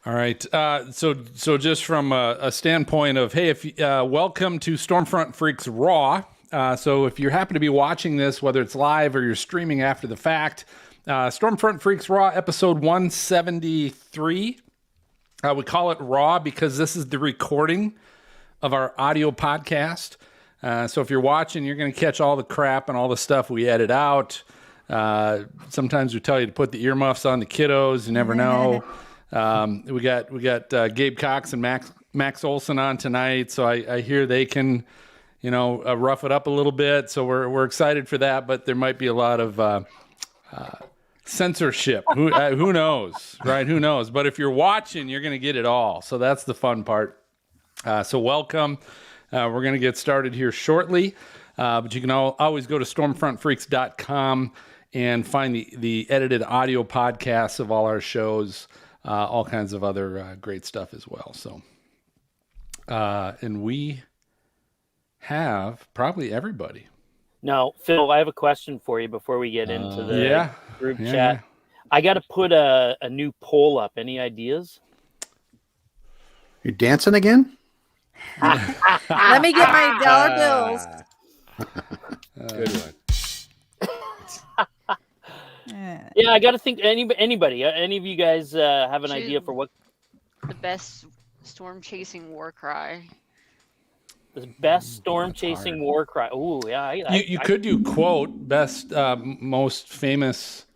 All right. So just from a standpoint of, hey, welcome to Stormfront Freaks Raw. So if you happen to be watching this, whether it's live or you're streaming after the fact, Stormfront Freaks Raw episode 173. We call it Raw because this is the recording of our audio podcast. So if you're watching, you're going to catch all the crap and all the stuff we edit out. Sometimes we tell you to put the earmuffs on the kiddos. You never know. We got Gabe Cox and Max Olson on tonight, so I hear they can, rough it up a little bit. So we're excited for that, but there might be a lot of censorship. Who knows, right? Who knows? But if you're watching, you're going to get it all. So that's the fun part. So welcome. We're going to get started here shortly, but you can always go to stormfrontfreaks.com and find the edited audio podcasts of all our shows. All kinds of other great stuff as well. So, and we have probably everybody. No, Phil, I have a question for you before we get into the group chat. Yeah. I got to put a new poll up. Any ideas? You're dancing again? Let me get my dollar bills. Good one. Yeah, I got to think. Anybody? Any of you guys have an idea for what the best storm chasing war cry? The best storm chasing war cry. Oh yeah, you could do quote best most famous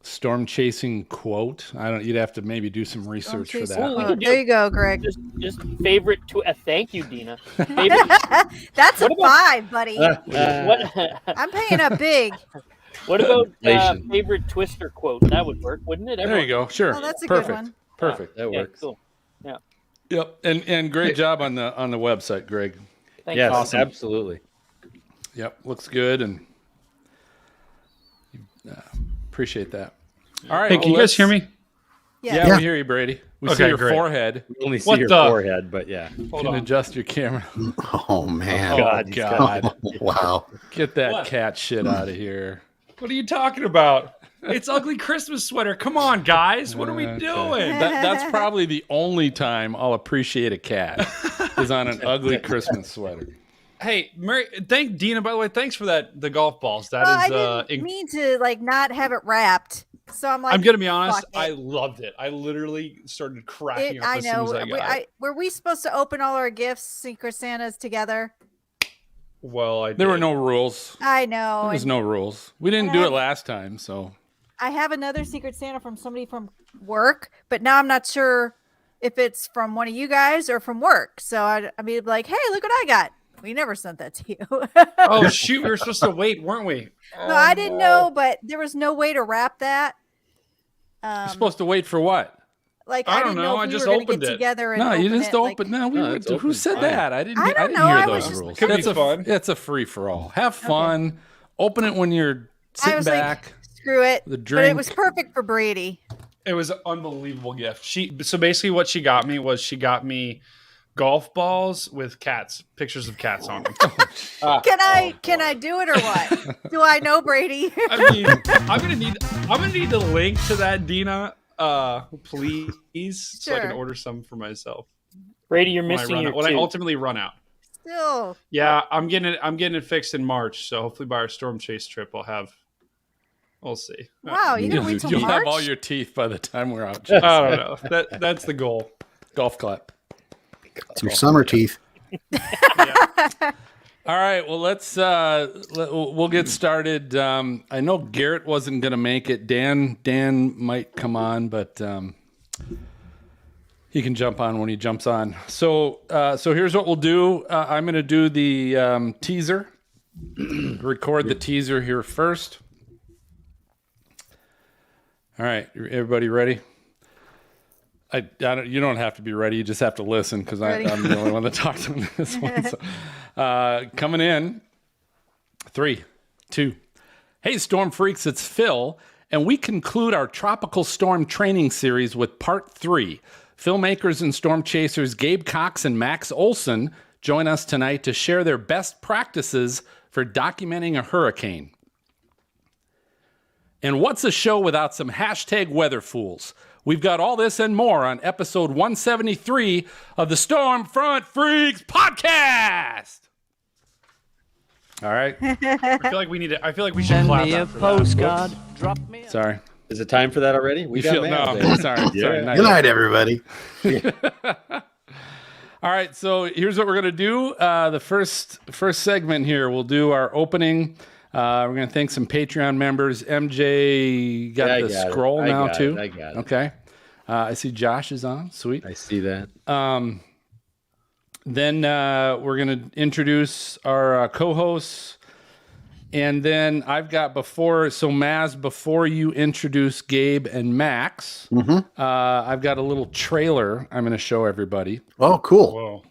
storm chasing quote. You'd have to maybe do some research for that. Oh, there you go, Greg. Just favorite. Thank you, Dina. That's a 5, buddy. What? I'm paying up big. What about favorite Twister quote? That would work, wouldn't it? There you go. Sure. Oh, that's a perfect. Good one. Perfect. That works. Cool. Yeah. Yep. And great job on the website, Greg. Thanks. Yes, awesome. Absolutely. Yep. Looks good, and appreciate that. All right. Hey, can you guys hear me? Yeah, we hear you, Brady. We see your forehead. We only see your forehead, but yeah. You can adjust your camera. Oh man. Oh God. Wow. Get that cat shit out of here. What are you talking about? It's ugly Christmas sweater. Come on, guys. What are we doing? That's probably the only time I'll appreciate a cat is on an ugly Christmas sweater. Hey, Mary, thank Dina, by the way. Thanks for the golf balls. That is I didn't mean to not have it wrapped. So I'm like, I'm gonna be honest, I loved it. I literally started cracking up as soon as I got it. Were we supposed to open all our gifts, Secret Santas, together? Well, there were no rules. I know. There was no rules. We didn't do it last time, so. I have another Secret Santa from somebody from work, but now I'm not sure if it's from one of you guys or from work. So I mean, like, hey, look what I got. We never sent that to you. Oh, shoot. We were supposed to wait, weren't we? No, I didn't know, but there was no way to wrap that. You're supposed to wait for what? Like, I didn't know if I we just were going to opened get it. together and No, you just open open. it. No, who said that? I didn't hear those rules. Could be fun. It's a free for all. Have fun. Okay. Open it when you're sitting back. Like, screw it. The drink. But it was perfect for Brady. It was an unbelievable gift. So basically what she got me was golf balls with pictures of cats on them. Can I do it or what? Do I know Brady? I mean, I'm gonna need the link to that, Dina. Please, so I can order some for myself. Brady, you're missing when I ultimately run out. Still. Yeah, I'm getting it fixed in March. So hopefully by our storm chase trip, we'll see. Wow, you gonna wait till You'll March? have all your teeth by the time we're out. I don't know. That's the goal. Golf clap. It's your summer teeth. Yeah. All right. Well, we'll get started. I know Garrett wasn't going to make it. Dan might come on, but he can jump on when he jumps on. So here's what we'll do. I'm going to do the teaser. Record the teaser here first. All right. Everybody ready? You don't have to be ready. You just have to listen because I'm the only one that talks on this one. So, coming in, 3, 2. Hey, Storm Freaks, it's Phil, and we conclude our tropical storm training series with part 3. Filmmakers and storm chasers Gabe Cox and Max Olson join us tonight to share their best practices for documenting a hurricane. And what's a show without some hashtag weather fools? We've got all this and more on episode 173 of the Stormfront Freaks podcast. All right. I feel like we need to. I feel like we should Send clap me a after postcard. Drop me. Sorry. Is it time for that already? You feel no? Sorry. Yeah. Sorry. Good night, everybody. All right, so here's what we're gonna do. The first segment here, we'll do our opening. We're gonna thank some Patreon members. MJ got the scroll now too. I got it. Okay. I see Josh is on. Sweet. I see that. Then we're gonna introduce our co-hosts, and then I've got Maz, before you introduce Gabe and Max, I've got a little trailer I'm going to show everybody. Oh, cool. Whoa.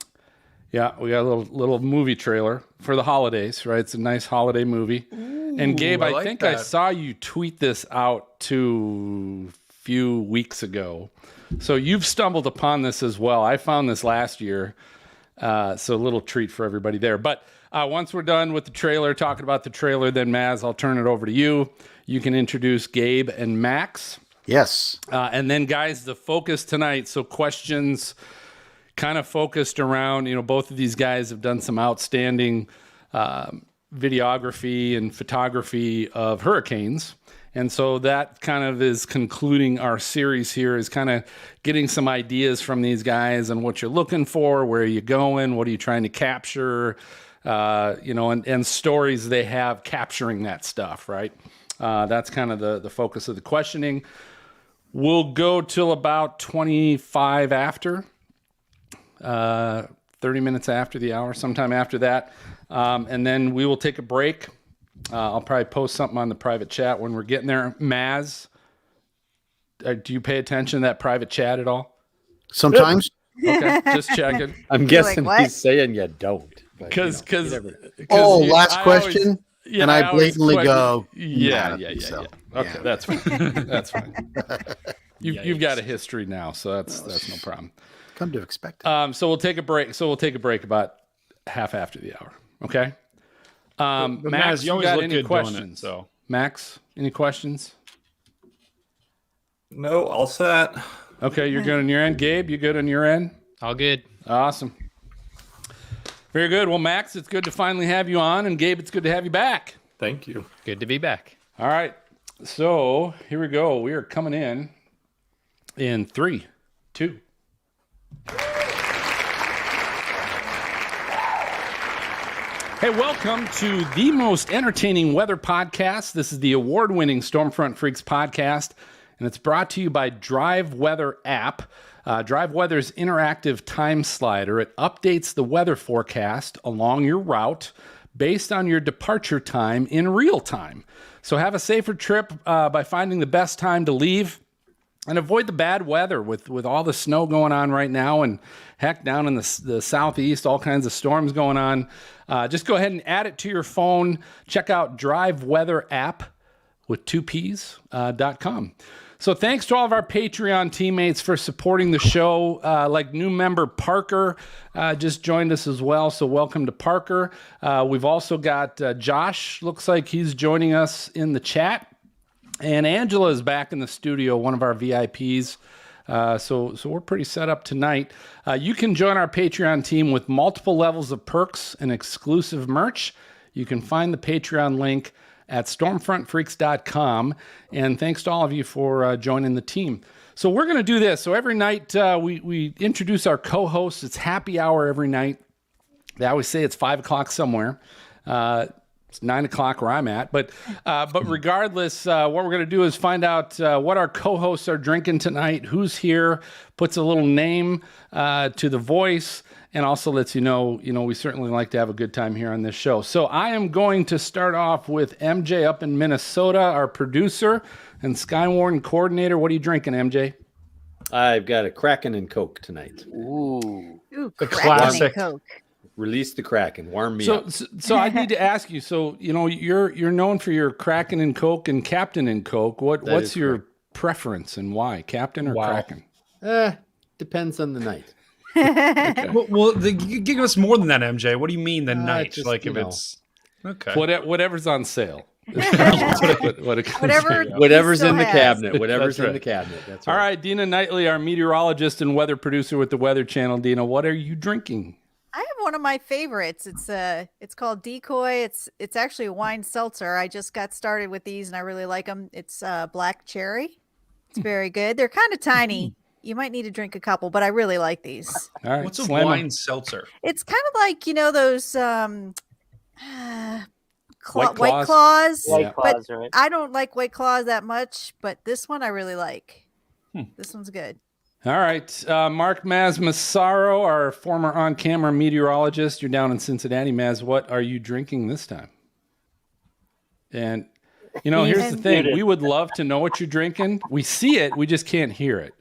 Yeah, we got a little movie trailer for the holidays, right? It's a nice holiday movie. And Gabe, I think I saw you tweet this out a few weeks ago. So you've stumbled upon this as well. I found this last year. So a little treat for everybody there. But once we're done with the trailer, talking about the trailer, then Maz, I'll turn it over to you. You can introduce Gabe and Max. Yes. And then, guys, the focus tonight. So questions kind of focused around, both of these guys have done some outstanding videography and photography of hurricanes. And so that kind of is concluding our series here, is kind of getting some ideas from these guys on what you're looking for, where are you going, what are you trying to capture, and stories they have capturing that stuff, right? That's kind of the focus of the questioning. We'll go till about 25 after, 30 minutes after the hour, sometime after that. And then we will take a break. I'll probably post something on the private chat when we're getting there. Maz, do you pay attention to that private chat at all? Sometimes. Okay, just checking. I'm guessing he's saying you don't. Because last question. And I blatantly go, yeah. Okay, that's fine. That's fine. You've got a history now, so that's no problem. Come to expect it. So we'll take a break. About half after the hour. Okay. Max, you always got look any good questions? doing it, so. Max, any questions? No, all set. Okay, you're good on your end. Gabe, you good on your end? All good. Awesome. Very good. Well, Max, it's good to finally have you on, and Gabe, it's good to have you back. Thank you. Good to be back. All right. So here we go. We are coming in 3, 2. Hey, welcome to the most entertaining weather podcast. This is the award-winning Stormfront Freaks podcast, and it's brought to you by Drive Weather app. Drive Weather's interactive time slider. It updates the weather forecast along your route based on your departure time in real time. So have a safer trip by finding the best time to leave and avoid the bad weather with all the snow going on right now, and heck, down in the southeast, all kinds of storms going on. Just go ahead and add it to your phone. Check out Drive Weather app with 2ps.com. So thanks to all of our Patreon teammates for supporting the show. Like new member Parker just joined us as well. So welcome to Parker. We've also got Josh. Looks like he's joining us in the chat. And Angela is back in the studio, one of our VIPs. So we're pretty set up tonight. You can join our Patreon team with multiple levels of perks and exclusive merch. You can find the Patreon link at stormfrontfreaks.com. And thanks to all of you for joining the team. So we're going to do this. So every night we introduce our co-hosts. It's happy hour every night. They always say it's 5 o'clock somewhere. It's 9 o'clock where I'm at. But regardless, what we're going to do is find out what our co-hosts are drinking tonight, who's here, puts a little name to the voice, and also lets you know, we certainly like to have a good time here on this show. So I am going to start off with MJ up in Minnesota, our producer and Skywarn coordinator. What are you drinking, MJ? I've got a Kraken and Coke tonight. Ooh, The Kraken classic. Coke. Release the Kraken. Warm me up. So I need to ask you. So you're known for your Kraken and Coke and Captain and Coke. What's your preference and why, Captain or Kraken? Depends on the night. Okay. Well, give us more than that, MJ. What do you mean the night? Just, like if it's okay, Whatever's on sale. What it comes Whatever. to. Whatever's in the has. cabinet. Whatever's That's in the right. cabinet. That's right. All right, Dina Knightley, our meteorologist and weather producer with the Weather Channel. Dina, what are you drinking? I have one of my favorites. It's called Decoy. It's actually a wine seltzer. I just got started with these and I really like them. It's black cherry. It's very good. They're kind of tiny. You might need to drink a couple, but I really like these. All right, What's a slam 'em. wine seltzer? It's kind of like, those White White Claws? Claws. White But Claws, right? I don't like White Claws that much, but this one I really like. This one's good. All right, Mark Maz Massaro, our former on-camera meteorologist. You're down in Cincinnati, Maz. What are you drinking this time? And, here's the thing. muted. We would love to know what you're drinking. We see it. We just can't hear it.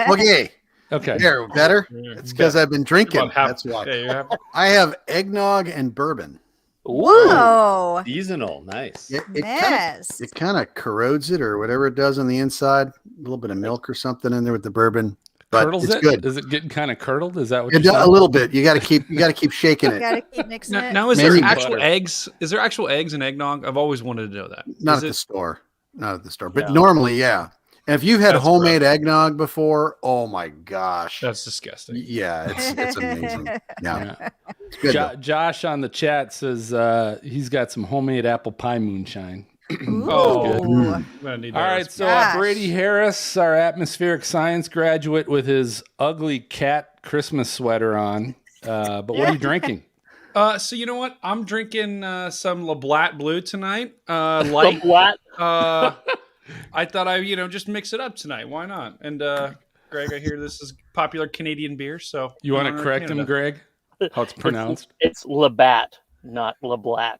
Okay. Okay. There, better? It's because I've been drinking. That's why. Yeah, you're happy. I have eggnog and bourbon. Whoa. Seasonal. Nice. Yes. It kind of corrodes it or whatever it does on the inside. A little bit of milk or something in there with the bourbon. But Curdles it's it? good. Is it getting kind of curdled? Is that what It you're does, a saying? little bit. You got to keep shaking You it. gotta keep mixing it. Now, is there Maybe actual butter. eggs? Is there actual eggs in eggnog? I've always wanted to know that. Not Is at it- the store. Not at the store. But No. normally, yeah. And if you've had That's homemade eggnog before, oh my gosh. That's disgusting. Yeah, it's amazing. Yeah. Yeah. It's good. though. Josh on the chat says he's got some homemade apple pie moonshine. Oh, Ooh. I'm gonna need All that right, recipe. so Gosh. Brady Harris, our atmospheric science graduate with his ugly cat Christmas sweater on. But what are you drinking? So you know what? I'm drinking some Lablat Blue tonight. Light. What? I thought I, just mix it up tonight. Why not? And Greg, I hear this is popular Canadian beer. So You want honor to of correct him, Canada. Greg? How it's pronounced? It's Labatt, not Lablat.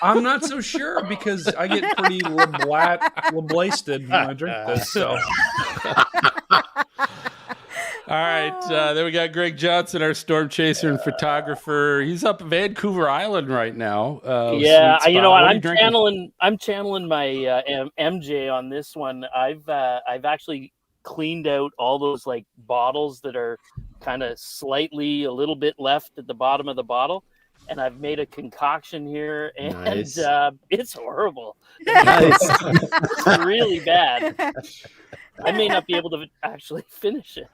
I'm not so sure because I get pretty lablasted when I drink this. So All right, then we got Greg Johnson, our storm chaser and photographer. He's up in Vancouver Island right now. Yeah, sweet you know spot. what? Are you I'm drinking? channeling my MJ on this one. I've actually cleaned out all those like bottles that are kind of slightly a little bit left at the bottom of the bottle, and I've made a concoction here, and Nice. it's horrible. Nice. It's really bad. I may not be able to actually finish it.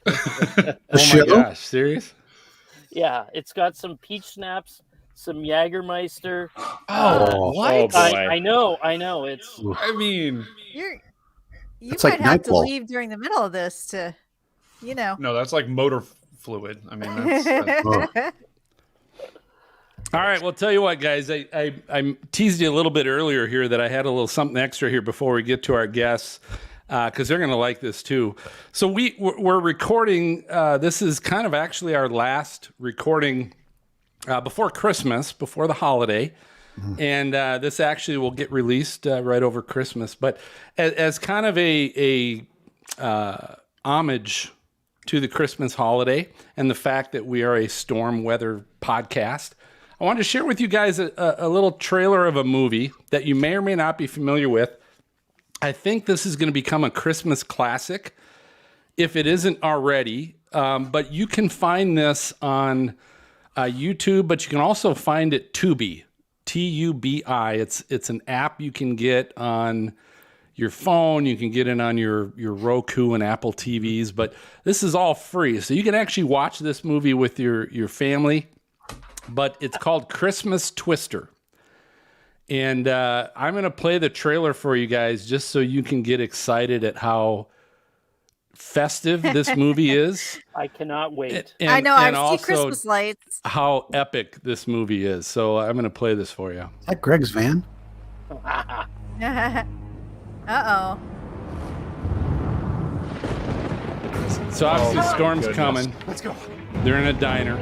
The Oh show? my gosh, serious? Yeah, it's got some peach snaps, some Jägermeister. what? boy. I know. It's I mean, You It's might like have to NyQuil. leave during the middle of this to, no, that's like motor fluid. I mean, that's All right, well, tell you what, guys, I teased you a little bit earlier here that I had a little something extra here before we get to our guests, because they're going to like this too. So we're recording. This is kind of actually our last recording before Christmas, before the holiday. And this actually will get released right over Christmas. But as kind of a homage to the Christmas holiday and the fact that we are a storm weather podcast, I wanted to share with you guys a little trailer of a movie that you may or may not be familiar with. I think this is going to become a Christmas classic, if it isn't already. But you can find this on YouTube, but you can also find it Tubi, Tubi. It's an app you can get on your phone. You can get it on your Roku and Apple TVs, but this is all free. So you can actually watch this movie with your family, but it's called Christmas Twister. And I'm going to play the trailer for you guys just so you can get excited at how festive this movie is. I cannot wait. And, I know. and I see also Christmas lights. how epic this movie is. So I'm going to play this for you. Is that Greg's van? Uh-oh. So obviously storm's goodness. coming. Let's go. They're in a diner.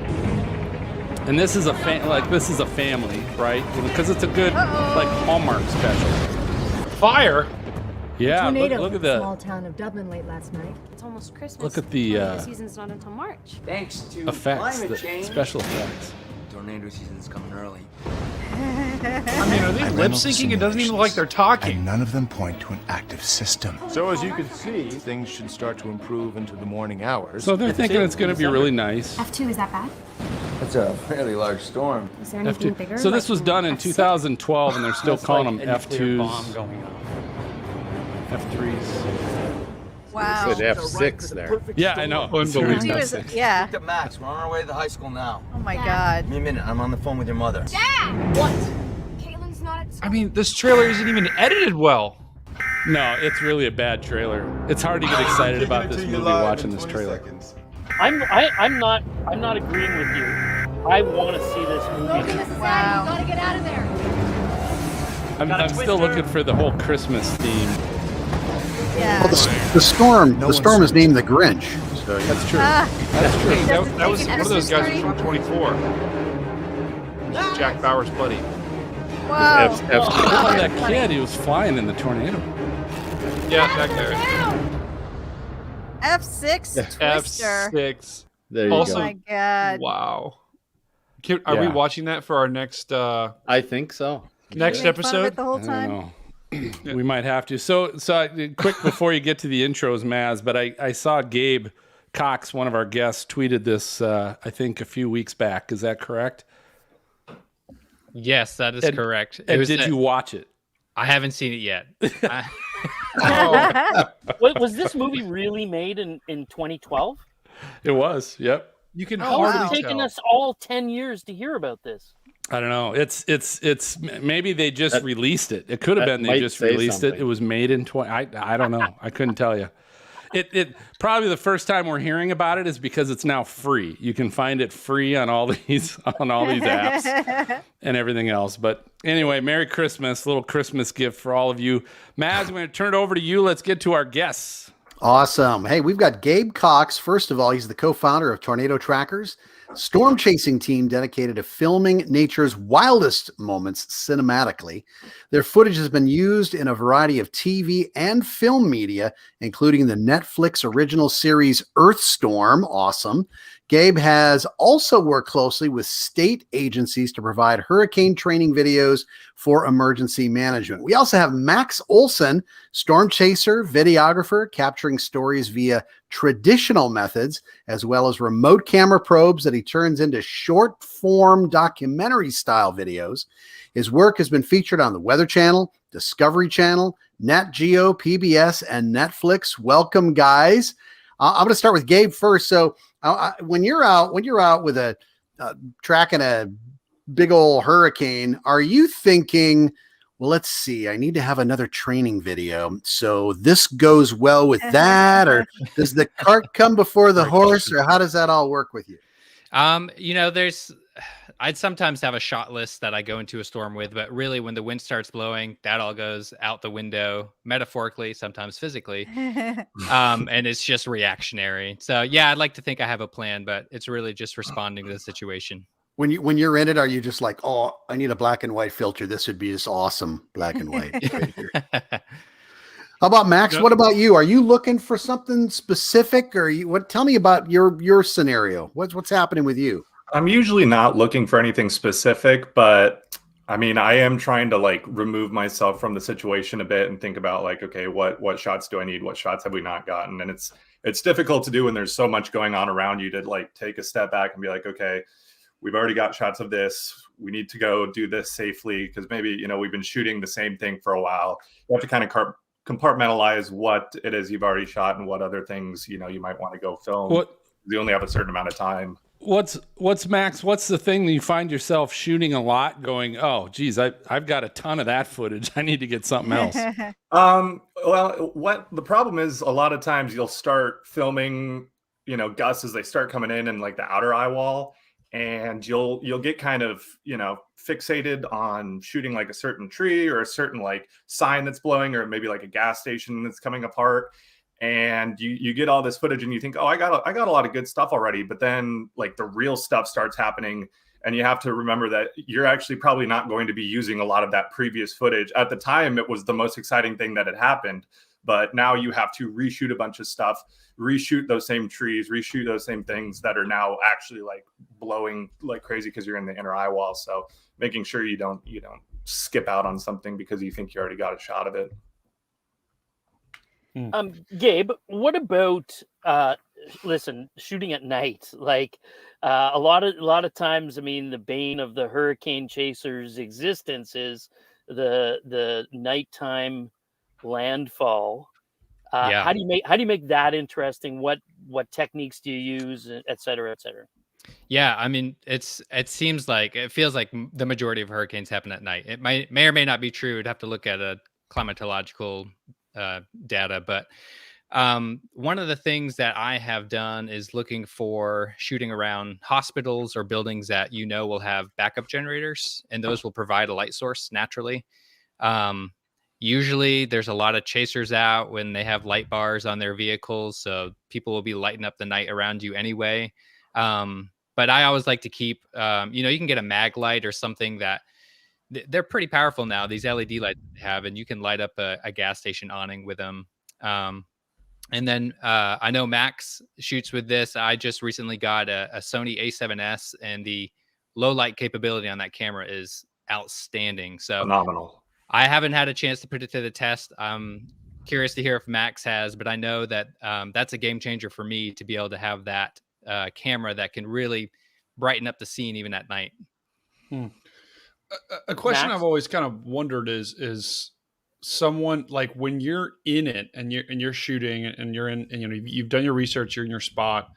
And this is a family, right? Because it's a good like Hallmark special. fire. Yeah, Tornado look hit at the the small town of Dublin late last night. It's almost Christmas. Look at the, Tornado season's not until March. Thanks to effects, climate the change, special effects. tornado season's coming early. I mean, are they lip syncing? It doesn't even look like they're talking. And none of them point to an active system. So as you can see, things should start to improve into the morning hours. So they're thinking it's going to be really nice. F2, is that bad? It's a fairly large storm. Is there anything bigger? So this was done in 2012, and they're still calling them F2 bomb F2s, going off. F3s. Wow. Said F6 there. Yeah, I know. Unbelievable. He was, yeah. Look at Max. We're on our way to the high school now. Oh my God. Give me a minute. I'm on the phone with your mother. Dad! What? Caitlin's not at school. I mean, this trailer isn't even edited well. No, it's really a bad trailer. It's hard to get excited about this movie watching this trailer. I'm not agreeing with you. I want to see this movie. Wow. You gotta get out of there. I'm still looking for the whole Christmas theme. Yeah. Well, the storm is named the Grinch. So yeah. That's true. That's true. Doesn't That was take an one of those guys F6 from 24. Jack Bauer's buddy. Whoa. Oh, that kid, he was flying in the tornado. Yeah, that guy. F6 Twister. F6. There you Oh Also- go. my God. Wow. Are we Yeah. watching that for our next I think so. next You make fun of it episode? the whole I time. don't know. We might have to. So quick before you get to the intros, Maz, but I saw Gabe Cox, one of our guests, tweeted this, I think, a few weeks back. Is that correct? Yes, that is And- correct. And did you watch it? I haven't seen it yet. Was this movie really made in 2012? It was. Yep. You can How has hardly it taken tell. us all 10 years to hear about this? I don't know. It's maybe they just released it. It could have that been they might just say released it. something. It was made in 20. I don't know. I couldn't tell you. It probably the first time we're hearing about it is because it's now free. You can find it free on all these apps and everything else. But anyway, Merry Christmas, little Christmas gift for all of you. Maz, I'm going to turn it over to you. Let's get to our guests. Awesome. Hey, we've got Gabe Cox. First of all, he's the co-founder of Tornado Trackers, storm chasing team dedicated to filming nature's wildest moments cinematically. Their footage has been used in a variety of TV and film media, including the Netflix original series Earthstorm. Awesome. Gabe has also worked closely with state agencies to provide hurricane training videos for emergency management. We also have Max Olson, storm chaser, videographer, capturing stories via traditional methods, as well as remote camera probes that he turns into short form documentary style videos. His work has been featured on the Weather Channel, Discovery Channel, Nat Geo, PBS, and Netflix. Welcome, guys. I'm going to start with Gabe first. So when you're out with a tracking a big old hurricane, are you thinking, well, let's see, I need to have another training video, so this goes well with that, or does the cart come before the horse, or how does that all work with you? I'd sometimes have a shot list that I go into a storm with, but really when the wind starts blowing, that all goes out the window, metaphorically, sometimes physically. And it's just reactionary. So yeah, I'd like to think I have a plan, but it's really just responding to the situation. When you're in it, are you just like, oh, I need a black and white filter? This would be just awesome, black and white. Right here. How about Max? Yep. What about you? Are you looking for something specific, or tell me about your scenario. What's happening with you? I'm usually not looking for anything specific, but I mean, I am trying to like remove myself from the situation a bit and think about like, okay, what shots do I need? What shots have we not gotten? And it's difficult to do when there's so much going on around you to like take a step back and be like, okay, we've already got shots of this. We need to go do this safely because maybe, we've been shooting the same thing for a while. You have to kind of compartmentalize what it is you've already shot and what other things, you might want to go film. You only have a certain amount of time. What's Max? What's the thing that you find yourself shooting a lot going, oh, geez, I've got a ton of that footage. I need to get something else. Well, what the problem is, a lot of times you'll start filming, gusts as they start coming in like the outer eye wall, and you'll get kind of, fixated on shooting like a certain tree or a certain like sign that's blowing, or maybe like a gas station that's coming apart. And you get all this footage and you think, oh, I got a lot of good stuff already. But then like the real stuff starts happening, and you have to remember that you're actually probably not going to be using a lot of that previous footage. At the time, it was the most exciting thing that had happened. But now you have to reshoot a bunch of stuff, reshoot those same trees, reshoot those same things that are now actually like blowing like crazy because you're in the inner eye wall. So making sure you don't skip out on something because you think you already got a shot of it. Gabe, what about listen, shooting at night, like a lot of times, I mean, the bane of the hurricane chaser's existence is the nighttime landfall. Yeah. How do you make that interesting? What techniques do you use, et cetera, et cetera? Yeah, I mean, it feels like the majority of hurricanes happen at night. It may or may not be true. I'd have to look at a climatological data, but one of the things that I have done is looking for shooting around hospitals or buildings that will have backup generators, and those will provide a light source naturally. Usually there's a lot of chasers out when they have light bars on their vehicles, so people will be lighting up the night around you anyway. But I always like to keep, you can get a mag light or something that they're pretty powerful now. These LED lights they have, and you can light up a gas station awning with them. And then I know Max shoots with this. I just recently got a Sony A7S, and the low light capability on that camera is outstanding. So phenomenal. I haven't had a chance to put it to the test. I'm curious to hear if Max has, but I know that that's a game changer for me to be able to have that camera that can really brighten up the scene even at night. A question Max? I've always kind of wondered is someone like when you're in it and you're shooting and you're in, and you've done your research, you're in your spot.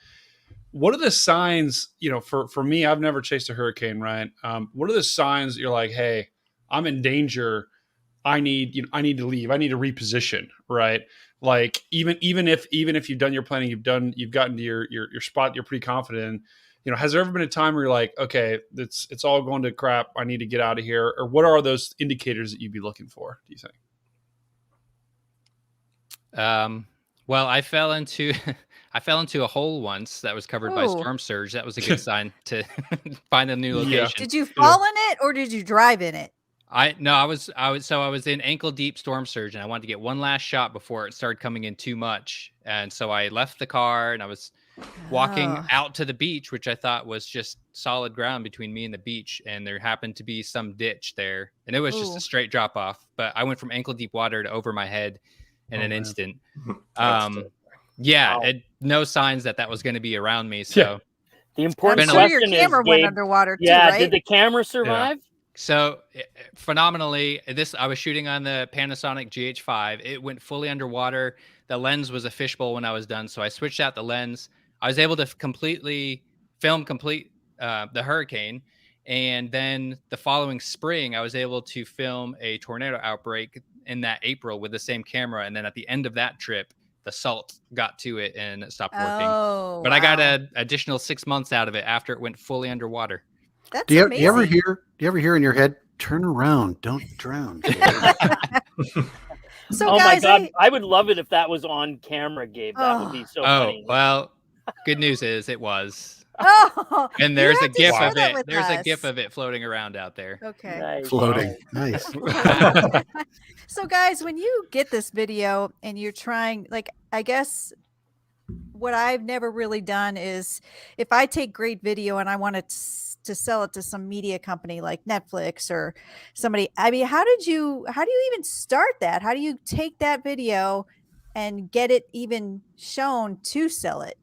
What are the signs, for me, I've never chased a hurricane, right? What are the signs that you're like, hey, I'm in danger. I need to leave. I need to reposition, right? Like even if you've done your planning, you've gotten to your spot, you're pretty confident in, has there ever been a time where you're like, okay, it's all going to crap, I need to get out of here? Or what are those indicators that you'd be looking for, do you think? Well, I fell into a hole once that was covered by storm surge. That was a good sign to find a new location. Yeah. Did you fall in it or did you drive in it? I was in ankle deep storm surge, and I wanted to get one last shot before it started coming in too much. And so I left the car and I was walking out to the beach, which I thought was just solid ground between me and the beach. And there happened to be some ditch there, and it was just a straight drop off. But I went from ankle deep water to over my head in an instant. No signs that was going to be around me. So the important I'm sure your camera went underwater too, right? Did the camera survive? Yeah. So phenomenally, I was shooting on the Panasonic GH5. It went fully underwater. The lens was a fishbowl when I was done, so I switched out the lens. I was able to film the hurricane, and then the following spring, I was able to film a tornado outbreak in that April with the same camera. And then at the end of that trip, the salt got to it and it stopped working. But I got an additional 6 months out of it after it went fully underwater. That's do you amazing. ever hear in your head, turn around, don't drown? So guys, my God, I would love it if that was on camera, Gabe. That would be so funny. Well, good news is it was. And there's a GIF of it. There's a GIF of it floating around out there. Okay. Nice. Floating. Nice. So guys, when you get this video and you're trying, I guess what I've never really done is if I take great video and I want to sell it to some media company like Netflix or somebody, I mean, how do you even start that? How do you take that video and get it even shown to sell it?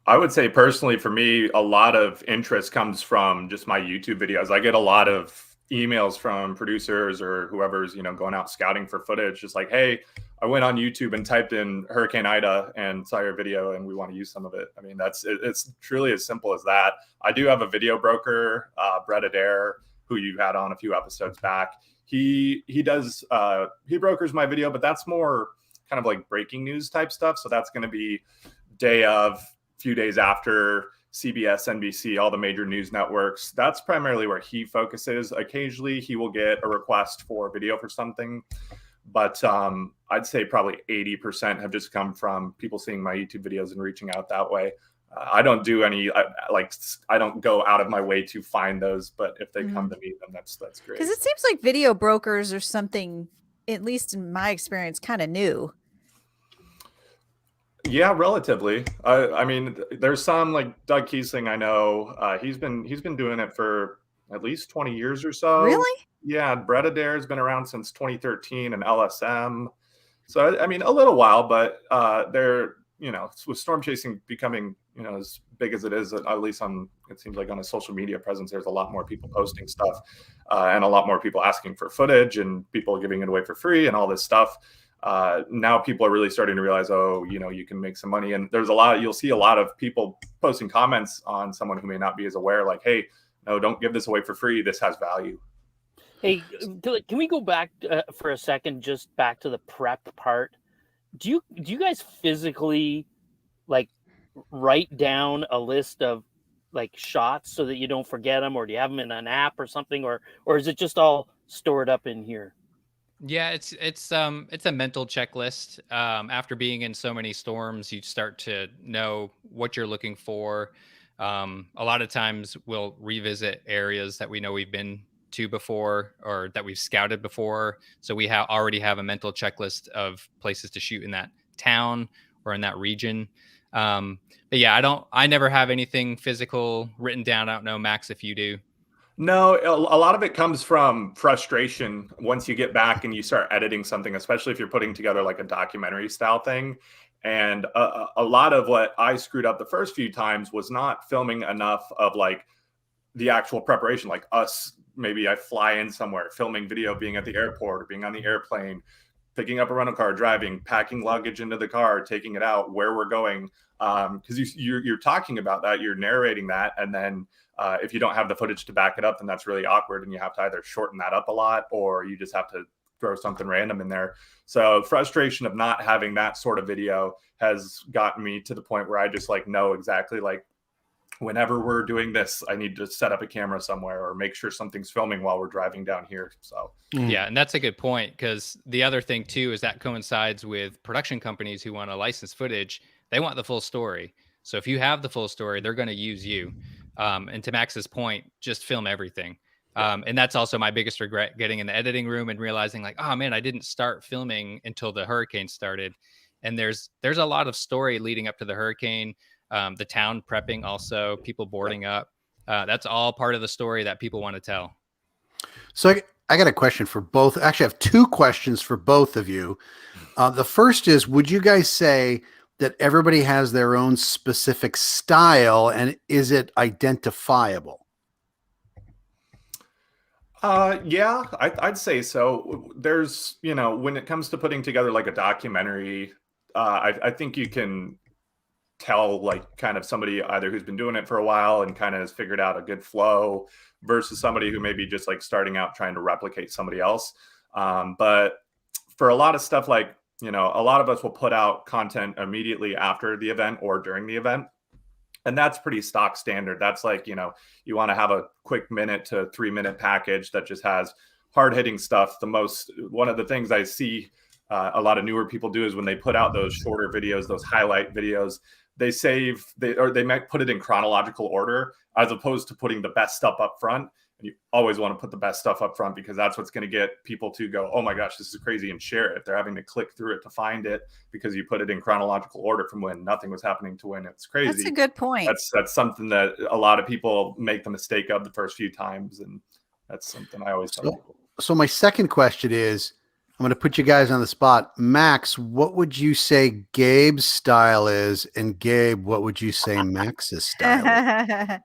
I would say personally, for me, a lot of interest comes from just my YouTube videos. I get a lot of emails from producers or whoever's, going out scouting for footage. Just like, hey, I went on YouTube and typed in Hurricane Ida and saw your video and we want to use some of it. I mean, it's truly as simple as that. I do have a video broker, Brett Adair, who you had on a few episodes back. He brokers my video, but that's more kind of like breaking news type stuff. So that's going to be day of, few days after, CBS, NBC, all the major news networks. That's primarily where he focuses. Occasionally he will get a request for video for something, but I'd say probably 80% have just come from people seeing my YouTube videos and reaching out that way. I don't do any, I don't go out of my way to find those, but if they come to me, then that's great. Because it seems like video brokers are something, at least in my experience, kind of new. Yeah, relatively. I mean, there's some like Doug Kiesling. I know he's been doing it for at least 20 years or so. Really? Yeah, Brett Adair has been around since 2013 and LSM. So I mean, a little while, but with storm chasing becoming, as big as it is, at least it seems like on a social media presence, there's a lot more people posting stuff, and a lot more people asking for footage and people giving it away for free and all this stuff. Now people are really starting to realize, you can make some money. And you'll see a lot of people posting comments on someone who may not be as aware, like, hey, no, don't give this away for free. This has value. Hey, can we go back for a second, just back to the prep part? Do you guys physically like write down a list of like shots so that you don't forget them, or do you have them in an app or something, or is it just all stored up in here? Yeah, it's a mental checklist. After being in so many storms, you start to know what you're looking for. A lot of times we'll revisit areas that we know we've been to before or that we've scouted before. So we already have a mental checklist of places to shoot in that town or in that region. But yeah, I never have anything physical written down. I don't know, Max, if you do. No, a lot of it comes from frustration once you get back and you start editing something, especially if you're putting together like a documentary style thing. And a lot of what I screwed up the first few times was not filming enough of like the actual preparation, like us. Maybe I fly in somewhere, filming video, being at the airport or being on the airplane, picking up a rental car, driving, packing luggage into the car, taking it out, where we're going. Because you're talking about that, you're narrating that, and then if you don't have the footage to back it up, then that's really awkward, and you have to either shorten that up a lot or you just have to throw something random in there. So frustration of not having that sort of video has gotten me to the point where I just like know exactly like whenever we're doing this, I need to set up a camera somewhere or make sure something's filming while we're driving down here. So yeah, and that's a good point, because the other thing too is that coincides with production companies who want to license footage. They want the full story. So if you have the full story, they're going to use you. And to Max's point, just film everything. And that's also my biggest regret, getting in the editing room and realizing like, oh man, I didn't start filming until the hurricane started. And there's a lot of story leading up to the hurricane, the town prepping, also people boarding up. That's all part of the story that people want to tell. So I got a question for both. Actually, I have two questions for both of you. The first is, would you guys say that everybody has their own specific style, and is it identifiable? Yeah, I'd say so. There's, when it comes to putting together like a documentary, I think you can tell like kind of somebody either who's been doing it for a while and kind of has figured out a good flow versus somebody who may be just like starting out trying to replicate somebody else. But for a lot of stuff, like, a lot of us will put out content immediately after the event or during the event. And that's pretty stock standard. That's like, you want to have a quick 1 to 3 minute package that just has hard hitting stuff. One of the things I see a lot of newer people do is when they put out those shorter videos, those highlight videos, they might put it in chronological order as opposed to putting the best stuff up front. And you always want to put the best stuff up front because that's what's going to get people to go, oh my gosh, this is crazy, and share it. If they're having to click through it to find it because you put it in chronological order from when nothing was happening to when it's crazy. That's a good point. That's something that a lot of people make the mistake of the first few times. And that's something I always tell people. So my second question is, I'm going to put you guys on the spot. Max, what would you say Gabe's style is? And Gabe, what would you say Max's style is?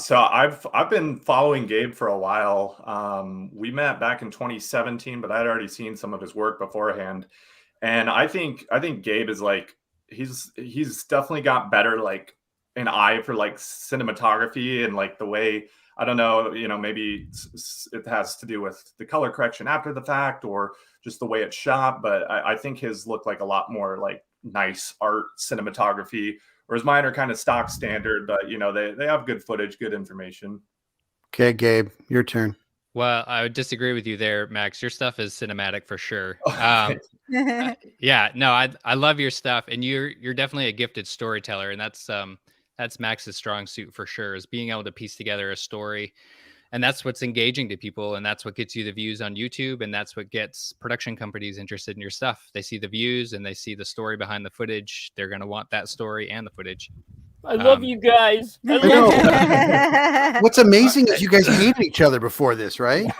So I've been following Gabe for a while. We met back in 2017, but I'd already seen some of his work beforehand. And I think Gabe is like, he's definitely got better, like an eye for like cinematography and like the way, I don't know, maybe it has to do with the color correction after the fact or just the way it's shot. But I think his look like a lot more like nice art cinematography, whereas mine are kind of stock standard, but they have good footage, good information. Okay, Gabe, your turn. Well, I would disagree with you there, Max. Your stuff is cinematic for sure. Yeah, no, I love your stuff, and you're definitely a gifted storyteller, and that's Max's strong suit for sure, is being able to piece together a story. And that's what's engaging to people, and that's what gets you the views on YouTube, and that's what gets production companies interested in your stuff. They see the views and they see the story behind the footage. They're going to want that story and the footage. I love you guys. I I love know. What's amazing is you guys hated each other before this, right?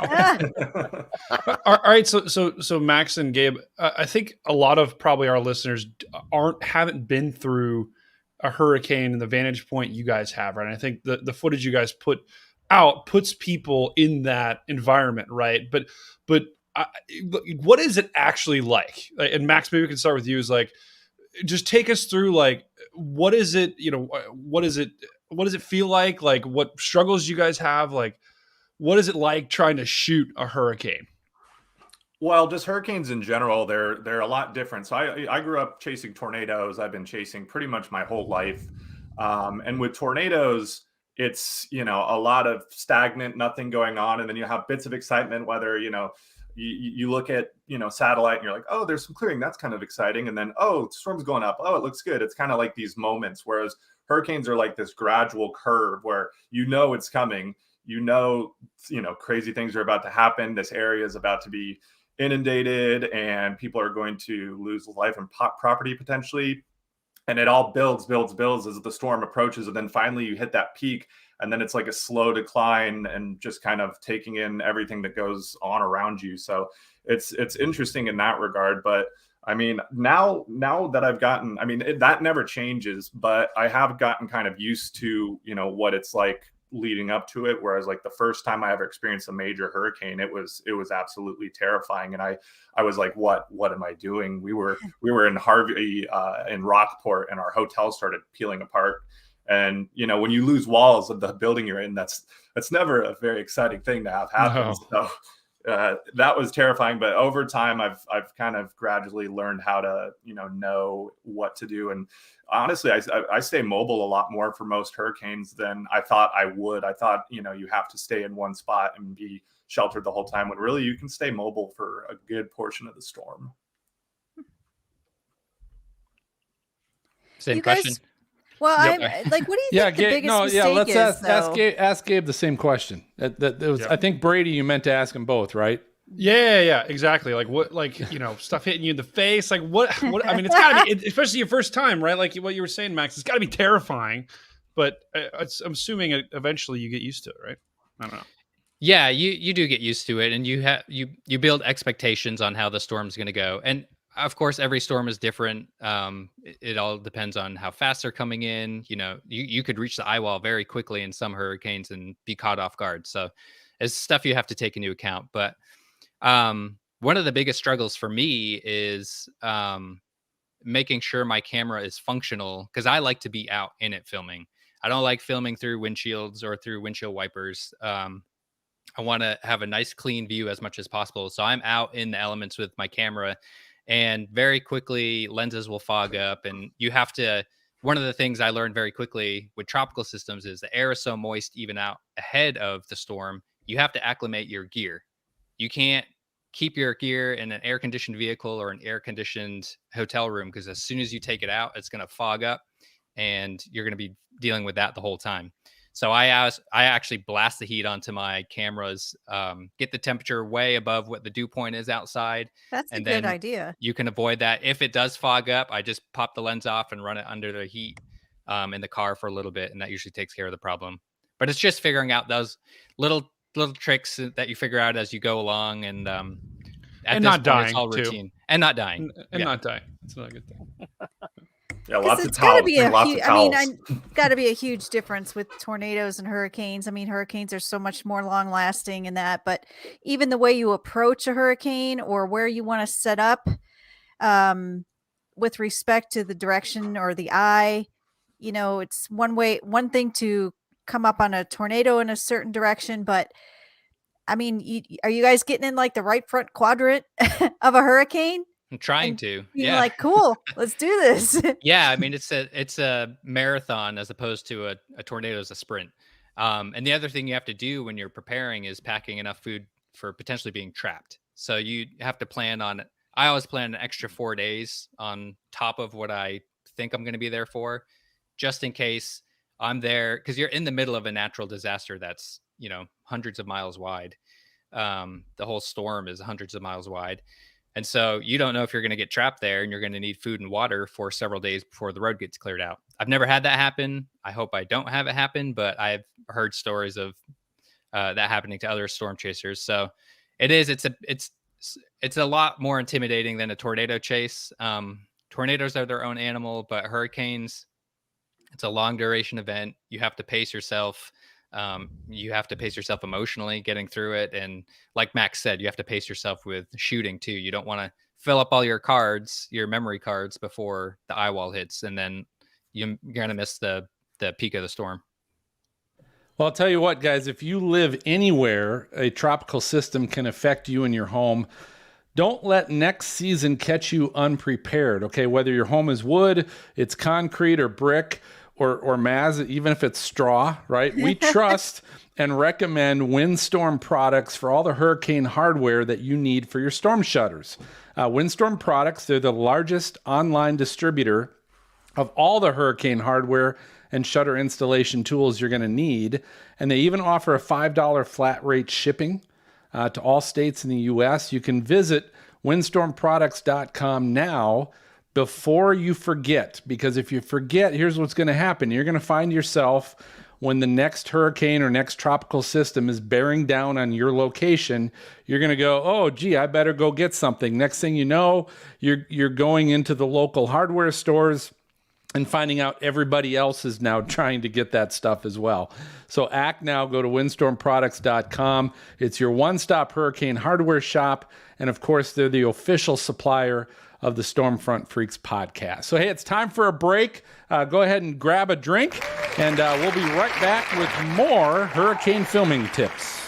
All right, so Max and Gabe, I think a lot of probably our listeners haven't been through a hurricane and the vantage point you guys have, right? And I think the footage you guys put out puts people in that environment, right? But what is it actually like? And Max, maybe we can start with you. Is like, just take us through, like, what is it? What does it feel like? Like, what struggles you guys have? Like, what is it like trying to shoot a hurricane? Well, just hurricanes in general, they're a lot different. So I grew up chasing tornadoes. I've been chasing pretty much my whole life. And with tornadoes, it's, a lot of stagnant, nothing going on. And then you have bits of excitement, whether, you look at, satellite and you're like, oh, there's some clearing. That's kind of exciting. And then, oh, storm's going up. Oh, it looks good. It's kind of like these moments, whereas hurricanes are like this gradual curve where it's coming. Crazy things are about to happen. This area is about to be inundated and people are going to lose life and property potentially. And it all builds as the storm approaches. And then finally you hit that peak, and then it's like a slow decline and just kind of taking in everything that goes on around you. So it's interesting in that regard. But I mean, now that I've gotten, that never changes, but I have gotten kind of used to, what it's like leading up to it. Whereas like the first time I ever experienced a major hurricane, it was absolutely terrifying. And I was like, what am I doing? We were in Harvey, in Rockport, and our hotel started peeling apart. And, when you lose walls of the building you're in, that's never a very exciting thing to have happen. No. So that was terrifying. But over time, I've kind of gradually learned how to, know what to do. And honestly, I stay mobile a lot more for most hurricanes than I thought I would. I thought, you have to stay in one spot and be sheltered the whole time, when really you can stay mobile for a good portion of the storm. Same question. Well, I'm like, what do you think the biggest mistake is? Ask Gabe the same question. I think Brady, you meant to ask them both, right? Yeah, exactly. Like what, stuff hitting you in the face. Like what? I mean, it's gotta be, especially your first time, right? Like what you were saying, Max. It's gotta be terrifying. But I'm assuming eventually you get used to it, right? I don't know. Yeah, you do get used to it, and you build expectations on how the storm's going to go. And of course, every storm is different. It all depends on how fast they're coming in. You could reach the eye wall very quickly in some hurricanes and be caught off guard. So it's stuff you have to take into account. But one of the biggest struggles for me is making sure my camera is functional, because I like to be out in it filming. I don't like filming through windshields or through windshield wipers. I want to have a nice clean view as much as possible. So I'm out in the elements with my camera, and very quickly lenses will fog up, and you have to, one of the things I learned very quickly with tropical systems is the air is so moist even out ahead of the storm, you have to acclimate your gear. You can't keep your gear in an air-conditioned vehicle or an air-conditioned hotel room, because as soon as you take it out, it's going to fog up and you're going to be dealing with that the whole time. So I actually blast the heat onto my cameras, get the temperature way above what the dew point is outside. That's a good idea. You can avoid that. If it does fog up, I just pop the lens off and run it under the heat in the car for a little bit, and that usually takes care of the problem. But it's just figuring out those little tricks that you figure out as you go along, and not dying, it's all routine. And not dying. Not dying. That's not a good thing. Yeah, lots of towels. Got to be a huge difference with tornadoes and hurricanes. I mean, hurricanes are so much more long lasting in that, but even the way you approach a hurricane or where you want to set up with respect to the direction or the eye, it's one thing to come up on a tornado in a certain direction, but I mean, are you guys getting in like the right front quadrant of a hurricane? I'm trying to. You're like, cool, let's do this. Yeah, I mean, it's a marathon as opposed to a tornado is a sprint. And the other thing you have to do when you're preparing is packing enough food for potentially being trapped. So you have to plan on, I always plan an extra 4 days on top of what I think I'm going to be there for, just in case I'm there, because you're in the middle of a natural disaster that's, hundreds of miles wide. The whole storm is hundreds of miles wide. And so you don't know if you're going to get trapped there, and you're going to need food and water for several days before the road gets cleared out. I've never had that happen. I hope I don't have it happen, but I've heard stories of that happening to other storm chasers. So it's a lot more intimidating than a tornado chase. Tornadoes are their own animal, but hurricanes, it's a long duration event. You have to pace yourself. You have to pace yourself emotionally getting through it. And like Max said, you have to pace yourself with shooting too. You don't want to fill up all your cards, your memory cards, before the eye wall hits, and then you're going to miss the peak of the storm. Well, I'll tell you what, guys, if you live anywhere a tropical system can affect you and your home, don't let next season catch you unprepared, okay? Whether your home is wood, it's concrete or brick, or Maz, even if it's straw, right? We trust and recommend Windstorm products for all the hurricane hardware that you need for your storm shutters. Windstorm products, they're the largest online distributor of all the hurricane hardware and shutter installation tools you're going to need. And they even offer a $5 flat rate shipping to all states in the U.S. You can visit windstormproducts.com now before you forget, because if you forget, here's what's going to happen. You're going to find yourself, when the next hurricane or next tropical system is bearing down on your location, you're going to go, oh, gee, I better go get something. Next thing you know, you're going into the local hardware stores and finding out everybody else is now trying to get that stuff as well. So act now, go to windstormproducts.com. It's your one-stop hurricane hardware shop. And of course, they're the official supplier of the Stormfront Freaks podcast. So, hey, it's time for a break. Go ahead and grab a drink, and we'll be right back with more hurricane filming tips.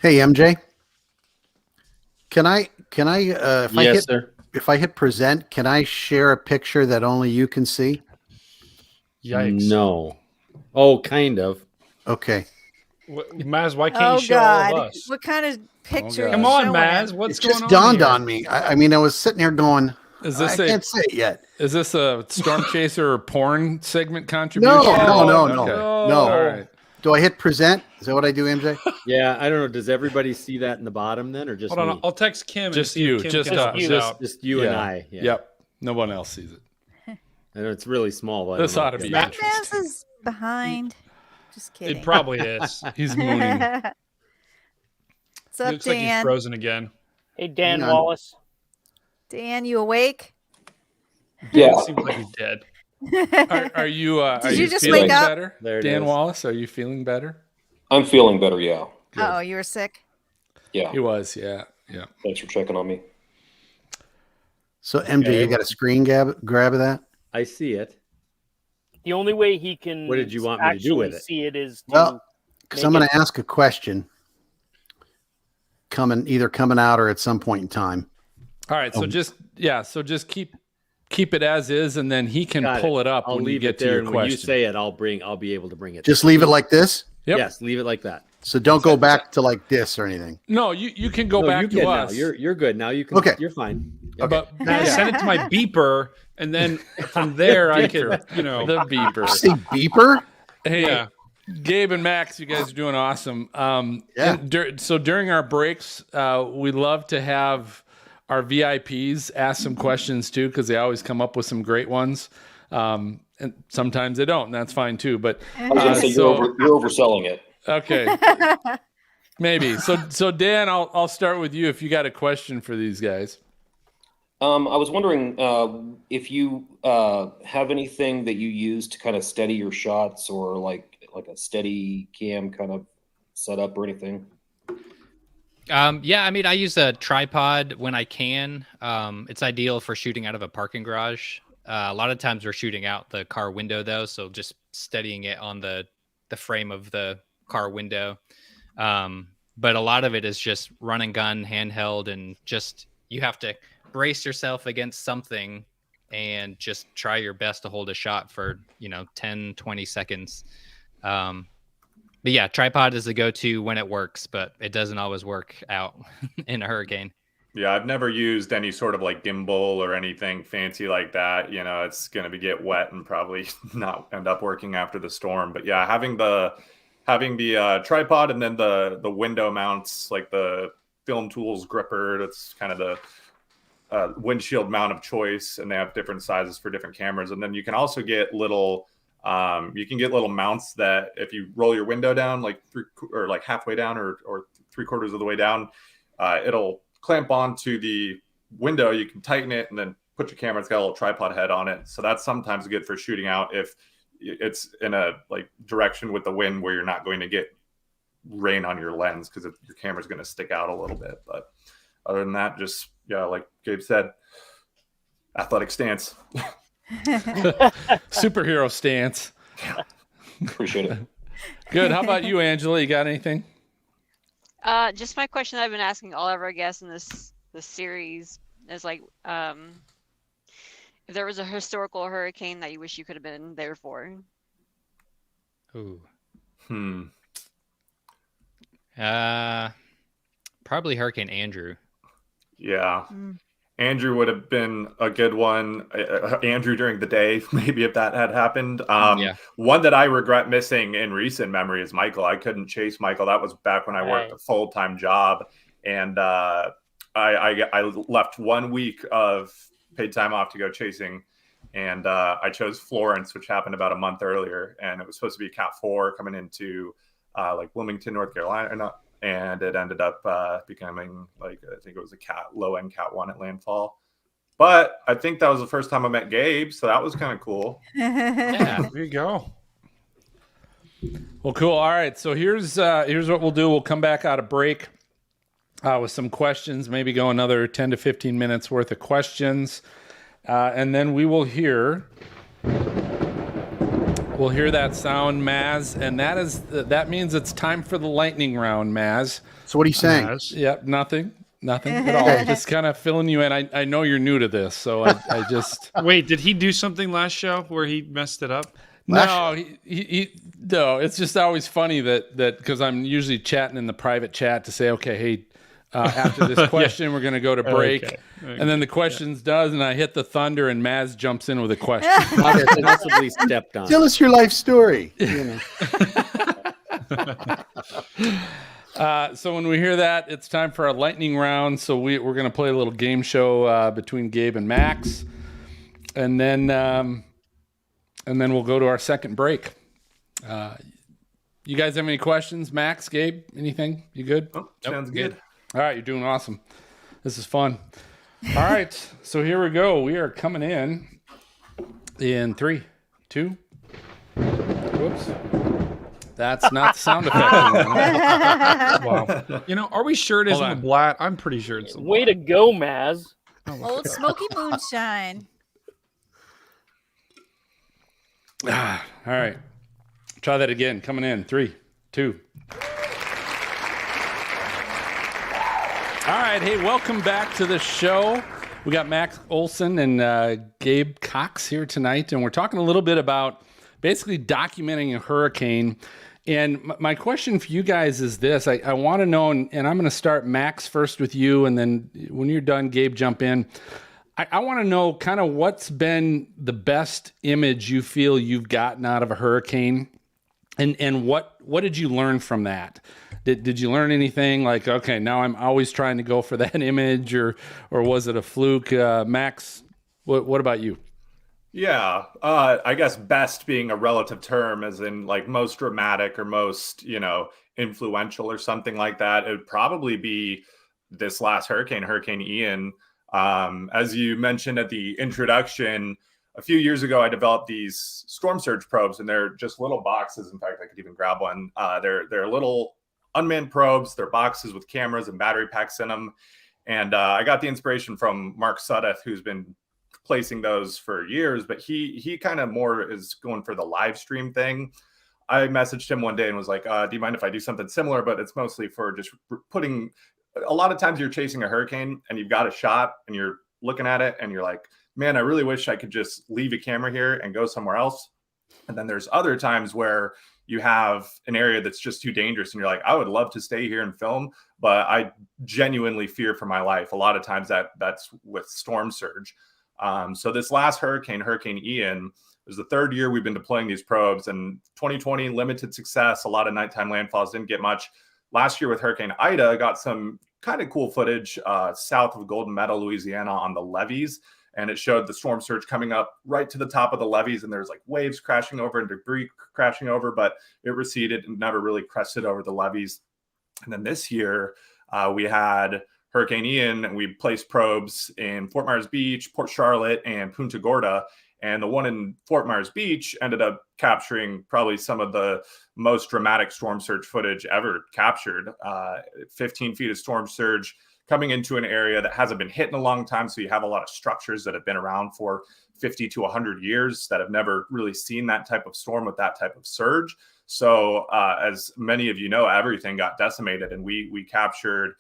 Hey, MJ. Can I, if I hit present, can I share a picture that only you can see? Yikes. No. Oh, kind of. Okay. Maz, why can't you show all of us? What kind of picture? Come on, Maz. What's going on? It just dawned here? on me. I mean, I was sitting here going, I can't say it yet. Is this a Storm Chaser or porn segment contribution? No. Okay. All right. Do I hit present? Is that what I do, MJ? Yeah, I don't know. Does everybody see that in the bottom then, or just Hold on, me? I'll text Kim. Just and see you. if Kim Just can help us out. Just you and I. Yeah. Yep. No one else sees it. I know it's really small. But This ought to be interesting. Maz is behind. Just kidding. It probably is. He's mooning. What's up, Looks like he's Dan? frozen again. Hey, Dan Wallace. Dan, you awake? Yeah. It seems like he's dead. Are you? Did you just feeling wake up? better, There it Dan is. Wallace? Are you feeling better? I'm feeling better, yeah. Oh, you were sick? Yeah. He was, yeah. Thanks for checking on me. So, MJ, you got a screen grab of that? I see it. The only way he can What did you want me to do with actually it? see it is to Well, because I'm make going it- to ask a question either coming out or at some point in time. All right, so just keep it as is, and then he can Got pull it up I'll when you leave get it to there, your and question. when you say it, I'll be able to bring it. Just leave it like this? Yep. Yes, leave it like that. So don't go back to like this or anything. No, you can go No, back you to can us. now. You're good now. You can. Okay. You're fine. But Send it to my beeper, and then from there I could, the beeper. Say beeper? Hey, Yeah. Gabe and Max, you guys are doing awesome. Yeah. So during our breaks, we love to have our VIPs ask some questions too, because they always come up with some great ones. And sometimes they don't, and that's fine too. But I was going to say you're overselling it. okay, maybe. So Dan, I'll start with you if you got a question for these guys. I was wondering if you have anything that you use to kind of steady your shots, or like a steady cam kind of setup or anything. Yeah, I mean, I use a tripod when I can. It's ideal for shooting out of a parking garage. A lot of times we're shooting out the car window though, so just steadying it on the frame of the car window. But a lot of it is just run and gun, handheld, and just you have to brace yourself against something and just try your best to hold a shot for 10, 20 seconds. But yeah, tripod is the go-to when it works, but it doesn't always work out in a hurricane. Yeah, I've never used any sort of like gimbal or anything fancy like that. It's going to get wet and probably not end up working after the storm. But yeah, having the tripod and then the window mounts, like the film tools gripper. That's kind of the windshield mount of choice, and they have different sizes for different cameras. And then you can also get little mounts that if you roll your window down like halfway down or 3/4 of the way down, it'll clamp onto the window. You can tighten it and then put your camera. It's got a little tripod head on it, so that's sometimes good for shooting out if it's in a direction with the wind where you're not going to get rain on your lens, because your camera's going to stick out a little bit. But other than that, just like Gabe said, athletic stance. Superhero stance. Appreciate it. Good. How about you, Angela? You got anything? Just my question I've been asking all of our guests in this series is like, if there was a historical hurricane that you wish you could have been there for. Ooh. Probably Hurricane Andrew. Yeah. Andrew would have been a good one. Andrew during the day, maybe, if that had happened. One that I regret missing in recent memory is Michael. I couldn't chase Michael. That was back when I worked a full-time job. And I left 1 week of paid time off to go chasing. And I chose Florence, which happened about a month earlier. And it was supposed to be Cat 4 coming into Wilmington, North Carolina. And it ended up becoming I think it was a low-end Cat 1 at landfall. But I think that was the first time I met Gabe, so that was kind of cool. Yeah, there you go. Well, cool. All right, so here's what we'll do. We'll come back out of break with some questions, maybe go another 10 to 15 minutes worth of questions, and then we will hear that sound, Maz, and that means it's time for the lightning round, Maz. So what are you saying? Yep, nothing at all. Just kind of filling you in. I know you're new to this, so I just wait. Did he do something last show where he messed it up? No, no. It's just always funny that because I'm usually chatting in the private chat to say, okay, hey, after this question, we're going to go to break. Okay. And then the question's done, and I hit the thunder, and Maz jumps in with a question. Possibly stepped on. Tell us your life story. So when we hear that, it's time for our lightning round. So we're going to play a little game show between Gabe and Max, and then we'll go to our second break. You guys have any questions? Max, Gabe, anything? You good? Oh, sounds good. All right, you're doing awesome. This is fun. All right, so here we go. We are coming in 3, 2. Whoops. That's not the sound effect. Wow. Are we sure it isn't the Blat? I'm pretty sure it's the Blat. Way to go, Maz. Old Smoky Moonshine. All right. Try that again. Coming in 3, 2. All right. Hey, welcome back to the show. We got Max Olson and Gabe Cox here tonight, and we're talking a little bit about basically documenting a hurricane. And my question for you guys is this. I want to know, and I'm going to start, Max, first with you, and then when you're done, Gabe, jump in. I want to know kind of what's been the best image you feel you've gotten out of a hurricane, and what did you learn from that? Did you learn anything like, okay, now I'm always trying to go for that image, or was it a fluke? Max, what about you? Yeah, I guess best being a relative term, as in most dramatic or most, influential or something like that. It would probably be this last hurricane, Hurricane Ian. As you mentioned at the introduction, a few years ago, I developed these storm surge probes, and they're just little boxes. In fact, I could even grab one. They're little unmanned probes. They're boxes with cameras and battery packs in them. And I got the inspiration from Mark Sudduth, who's been placing those for years, but he kind of more is going for the live stream thing. I messaged him one day and was like, do you mind if I do something similar? But it's mostly for just putting, a lot of times you're chasing a hurricane and you've got a shot and you're looking at it and you're like, man, I really wish I could just leave a camera here and go somewhere else. And then there's other times where you have an area that's just too dangerous and you're like, I would love to stay here and film, but I genuinely fear for my life. A lot of times that's with storm surge. So this last hurricane, Hurricane Ian, was the third year we've been deploying these probes, and 2020, limited success. A lot of nighttime landfalls, didn't get much. Last year with Hurricane Ida, got some kind of cool footage south of Golden Meadow, Louisiana, on the levees. And it showed the storm surge coming up right to the top of the levees, and there's like waves crashing over and debris crashing over, but it receded and never really crested over the levees. And then this year we had Hurricane Ian, and we placed probes in Fort Myers Beach, Port Charlotte, and Punta Gorda. And the one in Fort Myers Beach ended up capturing probably some of the most dramatic storm surge footage ever captured. 15 feet of storm surge coming into an area that hasn't been hit in a long time. So you have a lot of structures that have been around for 50 to 100 years that have never really seen that type of storm with that type of surge. So as many of you know, everything got decimated, and we captured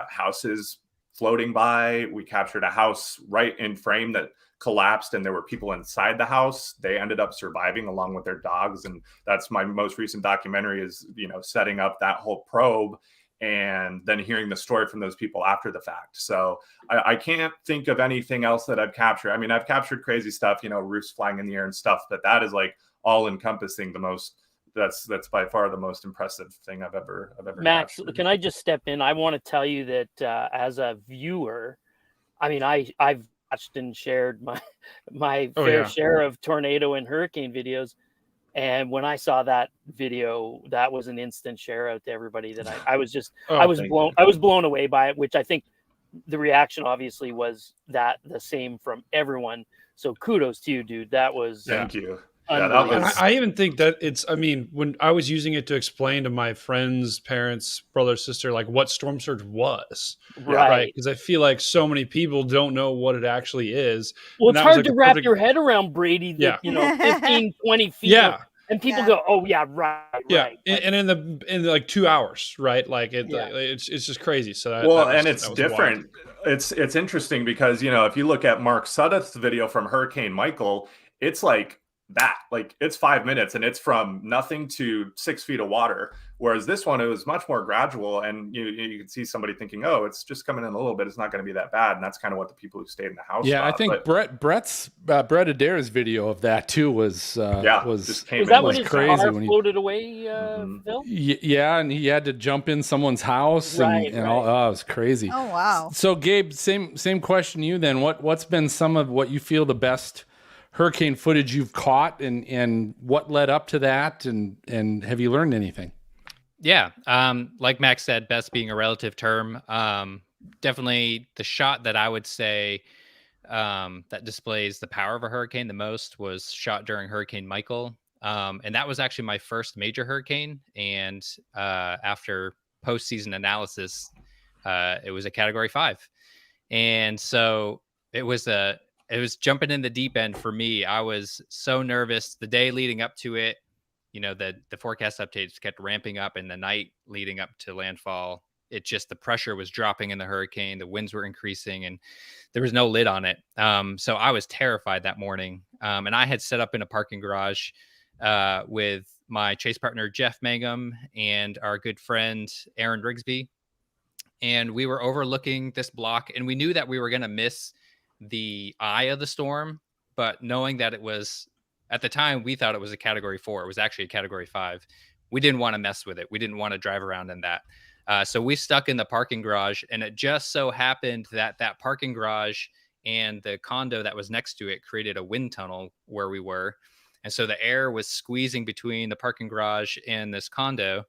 houses floating by. We captured a house right in frame that collapsed, and there were people inside the house. They ended up surviving along with their dogs. And that's my most recent documentary, is, setting up that whole probe and then hearing the story from those people after the fact. So I can't think of anything else that I've captured. I mean, I've captured crazy stuff, roofs flying in the air and stuff, but that is like all encompassing the most. That's by far the most impressive thing I've ever Max, captured. can I just step in? I want to tell you that as a viewer, I mean, I've watched and shared my fair share of tornado and hurricane videos. And when I saw that video, that was an instant share out to everybody that I was just, I was blown away by it, which I think the reaction obviously was the same from everyone. So kudos to you, dude. That was, thank you. Yeah, that was... I even think that when I was using it to explain to my friends, parents, brother, sister, like what storm surge was, right? Because I feel like so many people don't know what it actually is. Well, it's hard to wrap your head around, Brady, that, 15, 20 feet. Yeah. And people go, oh yeah, right. Yeah. Right. And in like 2 hours, right? Like it's just crazy. So it's different. Wild. It's interesting because, if you look at Mark Sudduth's video from Hurricane Michael, it's like it's 5 minutes and it's from nothing to 6 feet of water. Whereas this one, it was much more gradual, and you can see somebody thinking, oh, it's just coming in a little bit, it's not going to be that bad. And that's kind of what the people who stayed in the house thought. I think Brett Adair's video of that too was crazy when he floated away, Phil? Yeah, and he had to jump in someone's house and all. Oh, it was crazy. Oh wow. So Gabe, same question to you then. What's been some of what you feel the best hurricane footage you've caught, and what led up to that, and have you learned anything? Yeah. Like Max said, best being a relative term. Definitely the shot that I would say that displays the power of a hurricane the most was shot during Hurricane Michael. And that was actually my first major hurricane. And after postseason analysis, it was a Category 5. And so it was jumping in the deep end for me. I was so nervous the day leading up to it. The forecast updates kept ramping up, and the night leading up to landfall, the pressure was dropping in the hurricane. The winds were increasing, and there was no lid on it. So I was terrified that morning. And I had set up in a parking garage with my chase partner, Jeff Mangum, and our good friend, Aaron Rigsby. And we were overlooking this block, and we knew that we were going to miss the eye of the storm, but knowing that it was, at the time, we thought it was a Category 4. It was actually a Category 5. We didn't want to mess with it. We didn't want to drive around in that. So we stuck in the parking garage, and it just so happened that parking garage and the condo that was next to it created a wind tunnel where we were. And so the air was squeezing between the parking garage and this condo,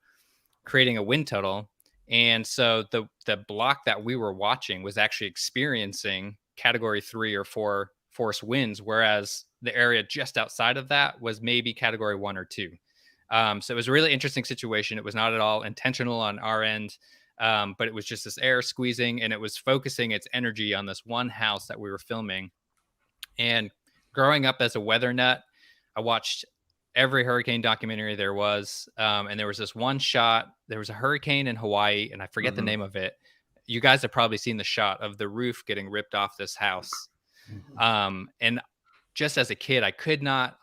creating a wind tunnel. And so the block that we were watching was actually experiencing Category 3 or 4 force winds, whereas the area just outside of that was maybe Category 1 or 2. So it was a really interesting situation. It was not at all intentional on our end, but it was just this air squeezing, and it was focusing its energy on this one house that we were filming. And growing up as a weather nut, I watched every hurricane documentary there was, and there was this one shot. There was a hurricane in Hawaii, and I forget the name of it. You guys have probably seen the shot of the roof getting ripped off this house. And just as a kid, I could not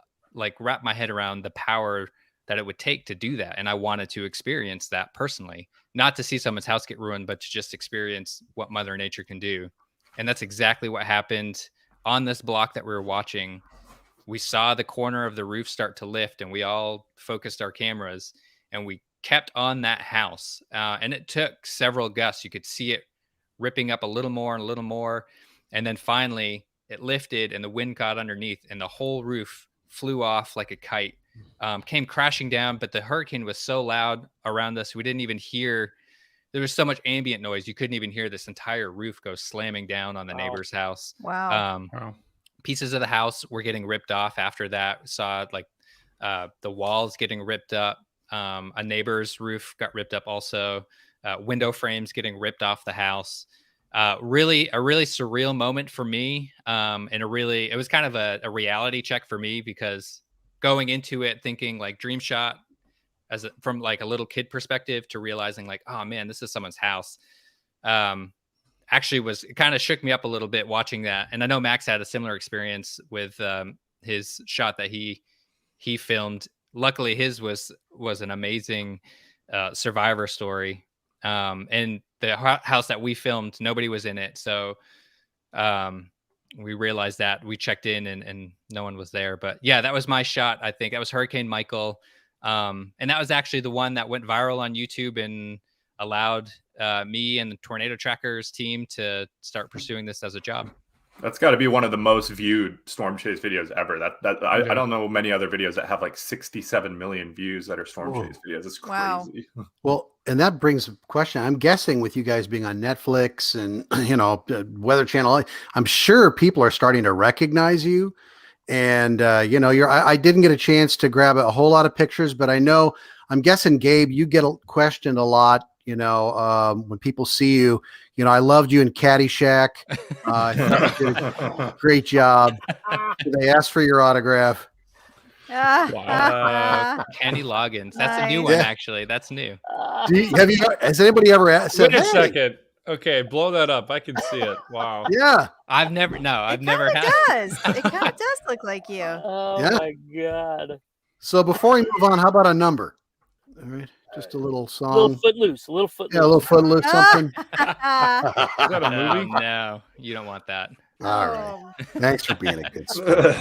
wrap my head around the power that it would take to do that. And I wanted to experience that personally, not to see someone's house get ruined, but to just experience what Mother Nature can do. And that's exactly what happened on this block that we were watching. We saw the corner of the roof start to lift, and we all focused our cameras, and we kept on that house. And it took several gusts. You could see it ripping up a little more and a little more. And then finally it lifted and the wind got underneath and the whole roof flew off like a kite, came crashing down. But the hurricane was so loud around us, we didn't even hear. There was so much ambient noise. You couldn't even hear this entire roof go slamming down on the neighbor's house. Wow. Pieces of the house were getting ripped off after that. Saw like the walls getting ripped up. A neighbor's roof got ripped up also. Window frames getting ripped off the house. Really a really surreal moment for me. And it was kind of a reality check for me, because going into it thinking like dream shot from like a little kid perspective to realizing like, oh man, this is someone's house. Actually it kind of shook me up a little bit watching that. And I know Max had a similar experience with his shot that he filmed. Luckily his was an amazing survivor story. And the house that we filmed, nobody was in it. So we realized that. We checked in and no one was there. But yeah, that was my shot. I think that was Hurricane Michael. And that was actually the one that went viral on YouTube and allowed me and the Tornado Trackers team to start pursuing this as a job. That's got to be one of the most viewed storm chase videos ever. I don't know many other videos that have like 67 million views that are storm chase videos. It's crazy. Wow. Well, and that brings a question. I'm guessing with you guys being on Netflix and, Weather Channel, I'm sure people are starting to recognize you. And, I didn't get a chance to grab a whole lot of pictures, but I'm guessing, Gabe, you get questioned a lot, when people see you. I loved you in Caddyshack. I thought you did a great job. They asked for your autograph. Wow. Kenny Loggins. That's a new one, actually. That's new. Has anybody ever said, wait a second. Okay, blow that up. I can see it. Wow. Yeah. I've never had. It kind of does look like you. Oh Yeah. my God. So before we move on, how about a number? All right. Just a little song. A little footloose. Yeah, a little footloose, something. Is that a movie? No, you don't want that. All right. Thanks for being a good sport.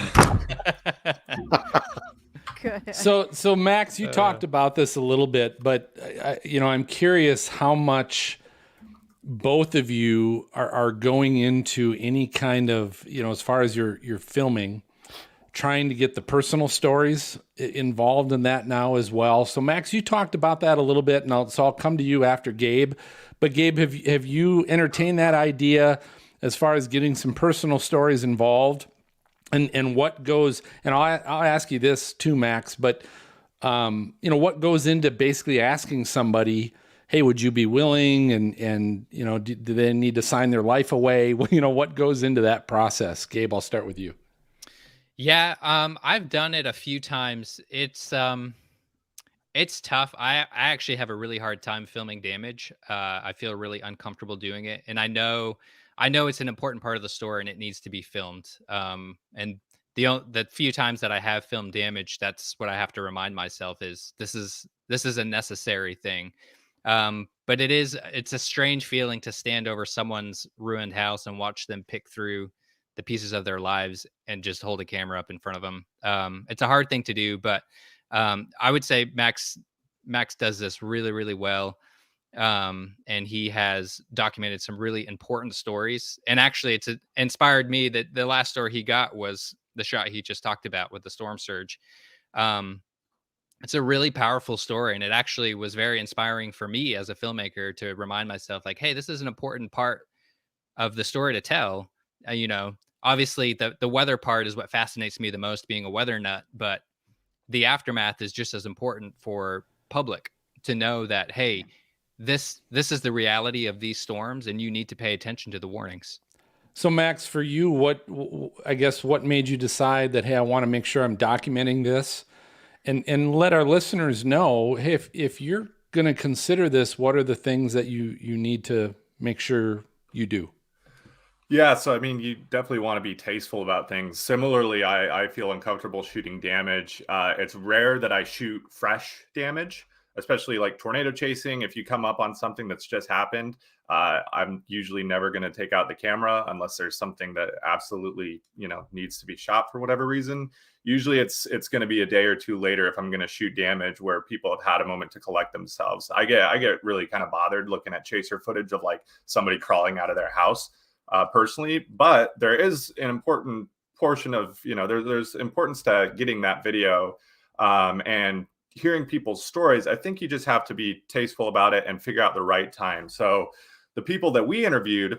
Good. So Max, you talked about this a little bit, but I'm curious how much both of you are going into any kind of, as far as your filming, trying to get the personal stories involved in that now as well. So Max, you talked about that a little bit, and I'll come to you after Gabe. But Gabe, have you entertained that idea as far as getting some personal stories involved, and what goes? And I'll ask you this too, Max. But what goes into basically asking somebody, hey, would you be willing? And do they need to sign their life away? What goes into that process? Gabe, I'll start with you. Yeah, I've done it a few times. It's tough. I actually have a really hard time filming damage. I feel really uncomfortable doing it, and I know it's an important part of the story, and it needs to be filmed. And the few times that I have filmed damage, that's what I have to remind myself is this is a necessary thing. But it's a strange feeling to stand over someone's ruined house and watch them pick through the pieces of their lives and just hold a camera up in front of them. It's a hard thing to do, but I would say Max does this really, really well. And he has documented some really important stories. And actually it's inspired me that the last story he got was the shot he just talked about with the storm surge. It's a really powerful story. And it actually was very inspiring for me as a filmmaker to remind myself like, hey, this is an important part of the story to tell. Obviously the weather part is what fascinates me the most, being a weather nut, but the aftermath is just as important for public to know that, hey, this is the reality of these storms and you need to pay attention to the warnings. So Max, for you, what made you decide that, hey, I want to make sure I'm documenting this and let our listeners know, hey, if you're going to consider this, what are the things that you need to make sure you do? Yeah, so I mean, you definitely want to be tasteful about things. Similarly, I feel uncomfortable shooting damage. It's rare that I shoot fresh damage. especially like tornado chasing. If you come up on something that's just happened, I'm usually never going to take out the camera unless there's something that absolutely, needs to be shot for whatever reason. Usually it's going to be a day or two later if I'm going to shoot damage where people have had a moment to collect themselves. I get really kind of bothered looking at chaser footage of like somebody crawling out of their house personally, but there is an important portion of, there's importance to getting that video and hearing people's stories. I think you just have to be tasteful about it and figure out the right time. So the people that we interviewed,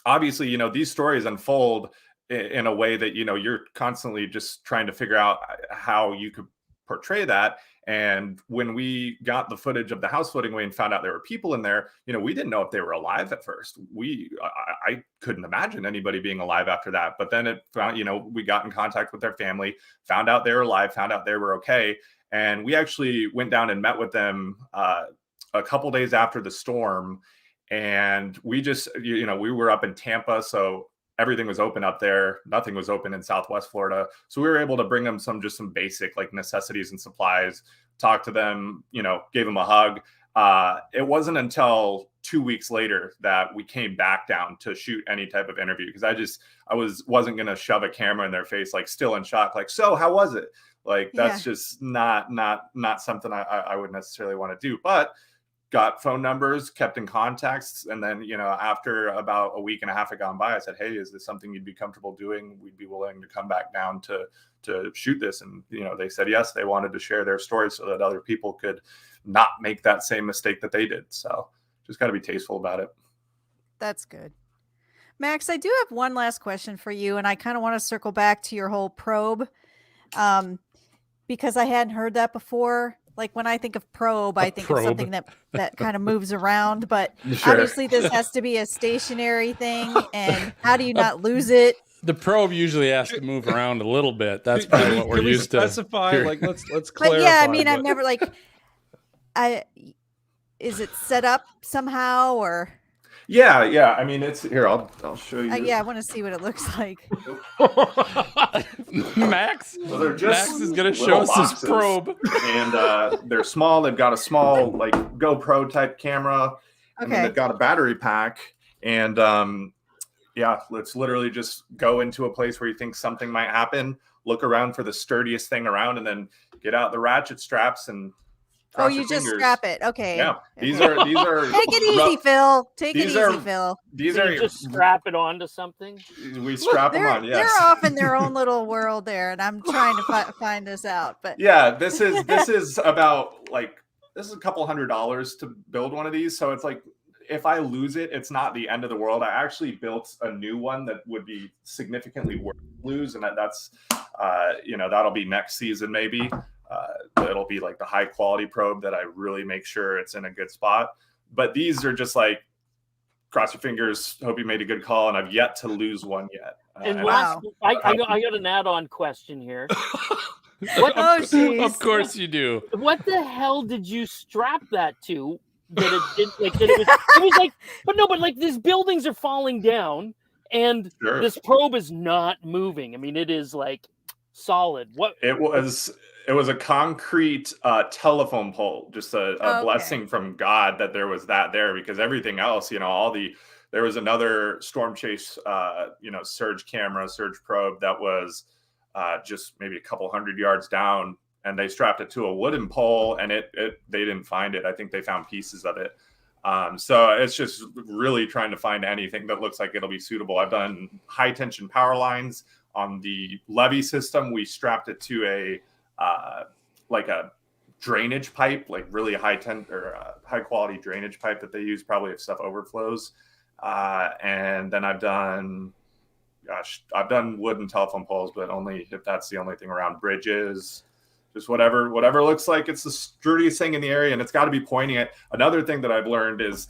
obviously, these stories unfold in a way that, you're constantly just trying to figure out how you could portray that. And when we got the footage of the house floating away and found out there were people in there, we didn't know if they were alive at first. I couldn't imagine anybody being alive after that. But then it found, we got in contact with their family, found out they were alive, found out they were okay. And we actually went down and met with them a couple days after the storm. And we just, we were up in Tampa, so everything was open up there. Nothing was open in Southwest Florida. So we were able to bring them some basic like necessities and supplies, talk to them, gave them a hug. It wasn't until 2 weeks later that we came back down to shoot any type of interview, because I wasn't going to shove a camera in their face, like still in shock, like, so how was it? Like, that's just not something I would necessarily want to do. But got phone numbers, kept in contacts. And then, after about a week and a half had gone by, I said, hey, is this something you'd be comfortable doing? We'd be willing to come back down to shoot this. And, they said, yes, they wanted to share their story so that other people could not make that same mistake that they did. So just got to be tasteful about it. That's good. Max, I do have one last question for you. And I kind of want to circle back to your whole probe because I hadn't heard that before. Like when I think of probe, I think of something that kind of moves around, but obviously this has to be a stationary thing. And how do you not lose it? The probe usually has to move around a little bit. That's probably what we're used to. Specify, like let's clarify. But yeah, I mean, I've never is it set up somehow or? Yeah. I mean, it's here. I'll show you. Yeah, I want to see what it looks like. Max. So they're Max is going to show us his probe, and they're small. They've got a small like GoPro type camera, and then they've got a battery pack. And let's literally just go into a place where you think something might happen. Look around for the sturdiest thing around, and then get out the ratchet straps and. Oh, you just strap it. Okay. Yeah. Okay. These are Take it easy, Phil. Take it easy, Phil. These So are you just strap it onto something. We strap them on. Yes. They're off in their own little world there, and I'm trying to find this out. But yeah, this is about this is a couple $100 to build one of these. So it's like if I lose it, it's not the end of the world. I actually built a new one that would be significantly worse to lose, and that's that'll be next season maybe. It'll be like the high quality probe that I really make sure it's in a good spot. But these are just like, cross your fingers, hope you made a good call, and I've yet to lose one yet. And last, I got an add-on question here. Of course you do. What the hell did you strap that to? It was like, but like these buildings are falling down, and this probe is not moving. I mean, it is like solid. What it was a concrete telephone pole, just a blessing from God that there was that there, because everything else, there was another storm chase, surge camera, surge probe that was just maybe a couple 100 yards down, and they strapped it to a wooden pole, and they didn't find it. I think they found pieces of it. So it's just really trying to find anything that looks like it'll be suitable. I've done high tension power lines on the levee system. We strapped it to a drainage pipe, like really high quality drainage pipe that they use probably if stuff overflows. And then I've done wooden telephone poles, but only if that's the only thing around. Bridges, just whatever looks like it's the sturdiest thing in the area, and it's got to be pointing it. Another thing that I've learned is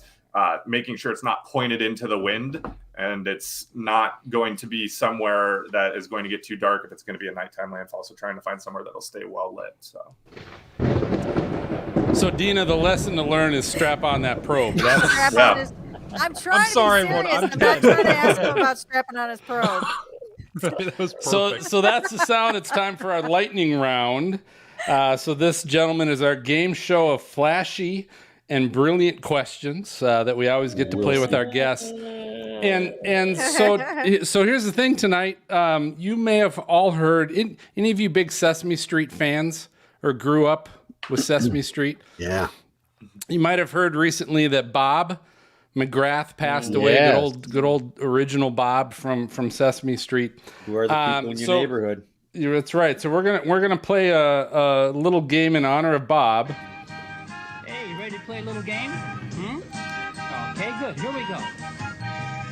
making sure it's not pointed into the wind, and it's not going to be somewhere that is going to get too dark if it's going to be a nighttime landfall. So trying to find somewhere that'll stay well lit. So Dina, the lesson to learn is strap on that probe. I'm trying to be serious. I'm not trying to ask him about strapping on his probe. So that's the sound. It's time for our lightning round. So this gentleman is our game show of flashy and brilliant questions that we always get to play with our guests. And so here's the thing tonight. You may have all heard, any of you big Sesame Street fans or grew up with Sesame Street? Yeah. You might have heard recently that Bob McGrath passed away. Good old original Bob from Sesame Street. Who are the people in your neighborhood? Yeah, that's right. So we're gonna play a little game in honor of Bob. Hey, you ready to play a little game? Okay, good. Here we go.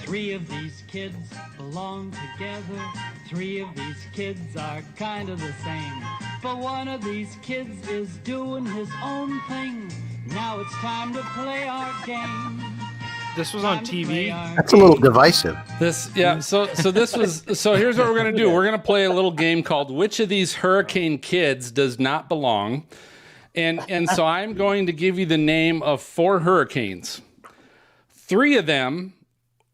3 of these kids belong together. 3 of these kids are kind of the same. But one of these kids is doing his own thing. Now it's time to play our game. This was on TV. That's a little divisive. So here's what we're gonna do. We're gonna play a little game called Which of These Hurricane Kids Does Not Belong? And so I'm going to give you the name of 4 hurricanes. 3 of them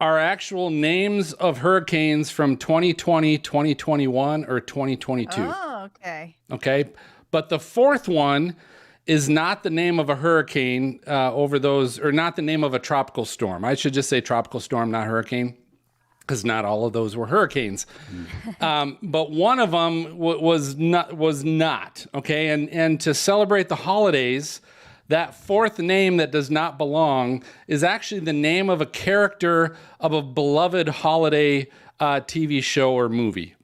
are actual names of hurricanes from 2020, 2021, or 2022. Oh, okay. Okay. But the 4th one is not the name of a hurricane over those, or not the name of a tropical storm. I should just say tropical storm, not hurricane, because not all of those were hurricanes. But one of them was not. Okay. And to celebrate the holidays, that 4th name that does not belong is actually the name of a character of a beloved holiday TV show or movie.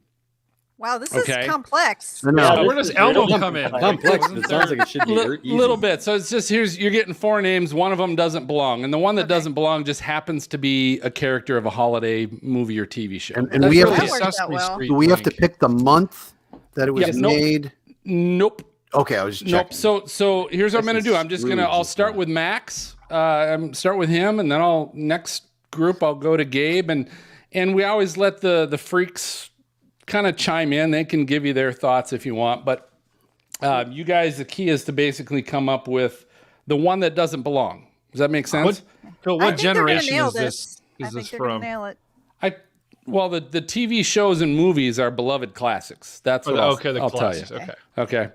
Wow, this is complex. Where does Elmo come in? Complex. It sounds like it should be easy. Little bit. So it's just you're getting 4 names. One of them doesn't belong, and the one that doesn't belong just happens to be a character of a holiday movie or TV show. And we have to. Do we have to pick the month that it was made? Nope. Okay, I was just checking. Nope. So here's what I'm going to do. I'll start with Max. Start with him, and then next group I'll go to Gabe, and we always let the freaks kind of chime in. They can give you their thoughts if you want, but you guys, the key is to basically come up with the one that doesn't belong. Does that make sense? What generation is this? I think they're gonna nail it. Well, the TV shows and movies are beloved classics. That's what I'll tell you. Okay.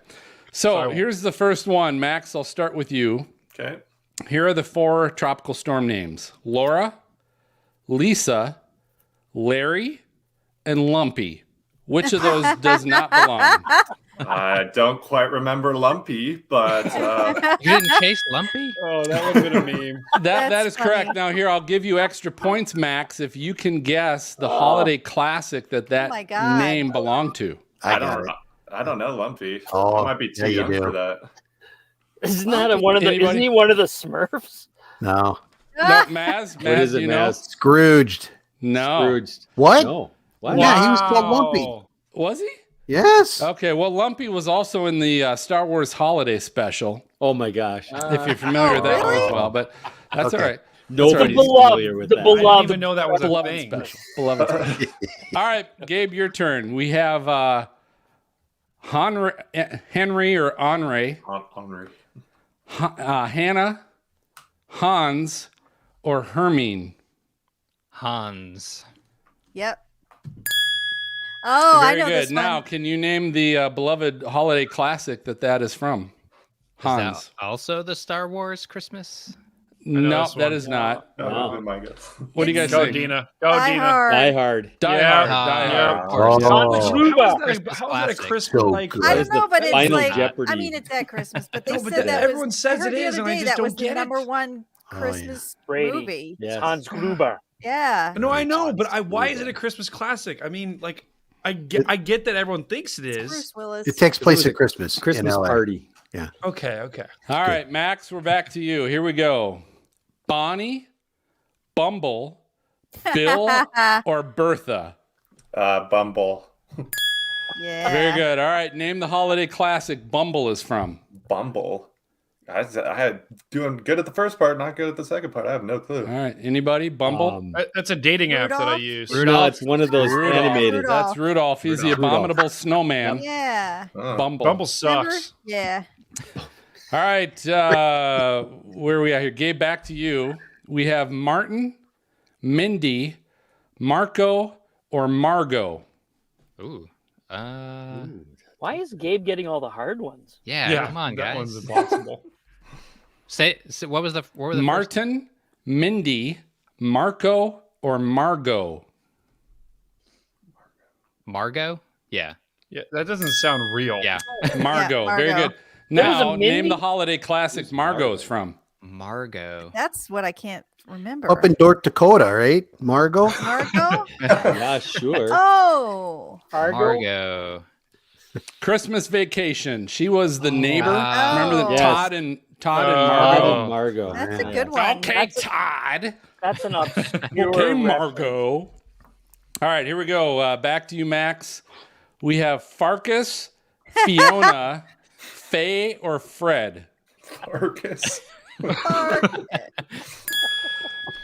So here's the first one. Max, I'll start with you. Okay. Here are the 4 tropical storm names: Laura, Lisa, Larry, and Lumpy. Which of those does not belong? I don't quite remember Lumpy, but you didn't chase Lumpy? Oh, that would have been a meme. That is correct. Now here, I'll give you extra points, Max, if you can guess the holiday classic that name belonged to. I don't know Lumpy. I might be too young for that. Isn't he one of the Smurfs? No. No, Maz. What is it, Maz? Scrooged. No. Scrooged. What? No. What? Yeah, he was called Lumpy. Was he? Yes. Okay. Well, Lumpy was also in the Star Wars Holiday Special. Oh my gosh! If you're familiar with that one as well, but that's all right. Nobody's familiar with that. I didn't even know that was a thing. Special. Beloved special. All right, Gabe, your turn. We have Henry or Henri, Hannah, Hans, or Hermine. Hans. Yep. Oh, Very I know good. this one. Now, can you name the beloved holiday classic that is from? Hans. Is that also the Star Wars Christmas? No, that is not. Oh my God. What do you guys Go, think? Dina. Die Hard. Die Hard. Die Hard. Oh. How is that a Christmas? Like, I don't know, but it's Final like Jeopardy. I mean, it's at Christmas, but they No, said but that everyone was, says I heard it the is, other and I day just that was don't the get it. number 1 Christmas movie. Yes. Hans Gruber. Yeah. No, I know, but why is it a Christmas classic? I mean, like, I get that everyone thinks it is. Bruce Willis. It takes place at Christmas. Christmas in LA. party. Yeah. Okay. All right, Max, we're back to you. Here we go. Bonnie, Bumble, Bill, or Bertha? Bumble. Yeah. Very good. All right, name the holiday classic Bumble is from. Bumble. I had doing good at the first part, not good at the second part. I have no clue. All right, anybody? Bumble? That's a dating app that I use. No, it's one of those animated. Rudolph. That's Rudolph. He's the abominable snowman. Yeah. Bumble. Bumble sucks. Yeah. All right, where are we at here? Gabe, back to you. We have Martin, Mindy, Marco, or Margot. Ooh. Why is Gabe getting all the hard ones? Yeah, come on, that guys. one's impossible. Say what were the Martin, Mindy, Marco, or Margot? Margot? Yeah. Yeah, that doesn't sound real. Yeah. Margot. Yeah, Very Margot. good. There was a Now, name Mindy? the holiday classic Margot's from. Margot. That's what I can't remember. Up in North Dakota, right? Margot? Margot? Yeah, sure. Oh. Margot. Christmas Vacation. She was the neighbor. wow. Remember the Yes. Todd and Todd Margot? and Margot. That's a good one. Okay, Todd. That's an obscure Okay, reference. Margot. All right, here we go. Back to you, Max. We have Farkas, Fiona, Faye, or Fred. Farkas.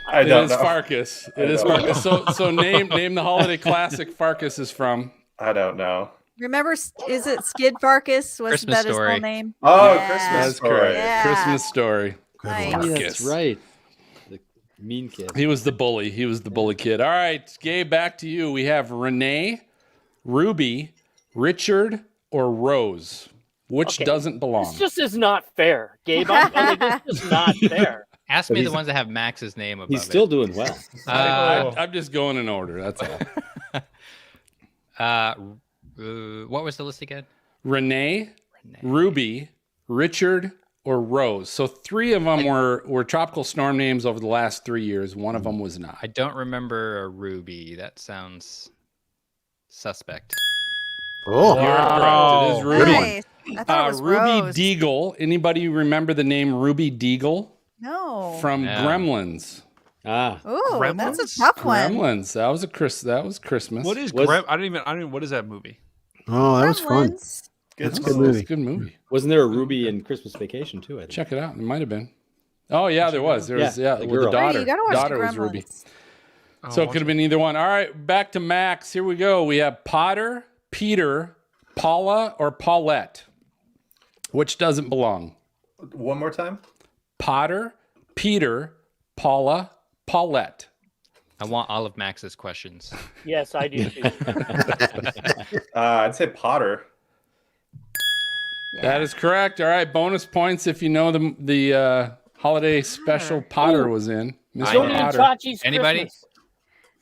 I don't it is know. Farkas. I It is don't Farkas. So name the holiday classic Farkas is from. I don't know. Remember, is it Skid Farkas? Was Christmas that his Story. full name? Oh, Yeah. Christmas That's Story. correct. Yeah. Christmas Story. Nice. Yeah, Farkas. that's right. The mean kid. He was the bully. He was the bully kid. All right, Gabe, back to you. We have Renee, Ruby, Richard, or Rose. Which Okay. doesn't belong? This just is not fair, Gabe. I'm like, this is not fair. Ask But me the he's- ones that have Max's name above He's it. still doing well. I'm just going in order. That's all. What was the list again? Renee, Ruby, Richard, or Rose. So 3 of them were tropical storm names over the last 3 years. One of them was not. I don't remember a Ruby. That sounds suspect. Oh, You're correct. It is Ruby. Nice. I thought it was Ruby Rose. Deagle. Anybody remember the name Ruby Deagle No. from No. Gremlins? Ah, Ooh, that's Gremlins? a tough one. Gremlins. That was Christmas. What is Was- I don't even. What is that movie? oh, that was fun. Gremlins. That's a Good good It's movie. a good movie. wasn't there a Ruby in Christmas Vacation too? I think. Check it out. It might have been. Oh yeah, there was. There was. Yeah, Yeah, the with the girl. Hey, daughter. you gotta watch Daughter the was Ruby. Gremlins. So it could have been either one. All right, back to Max. Here we go. We have Potter, Peter, Paula, or Paulette. Which doesn't belong? One more time. Potter, Peter, Paula, Paulette. I want all of Max's questions. Yes, I do. Too. I'd say Potter. That is correct. All right, bonus points if you know the holiday special Potter was in. Mr. Tony Potter. Tachi's Anybody? Christmas.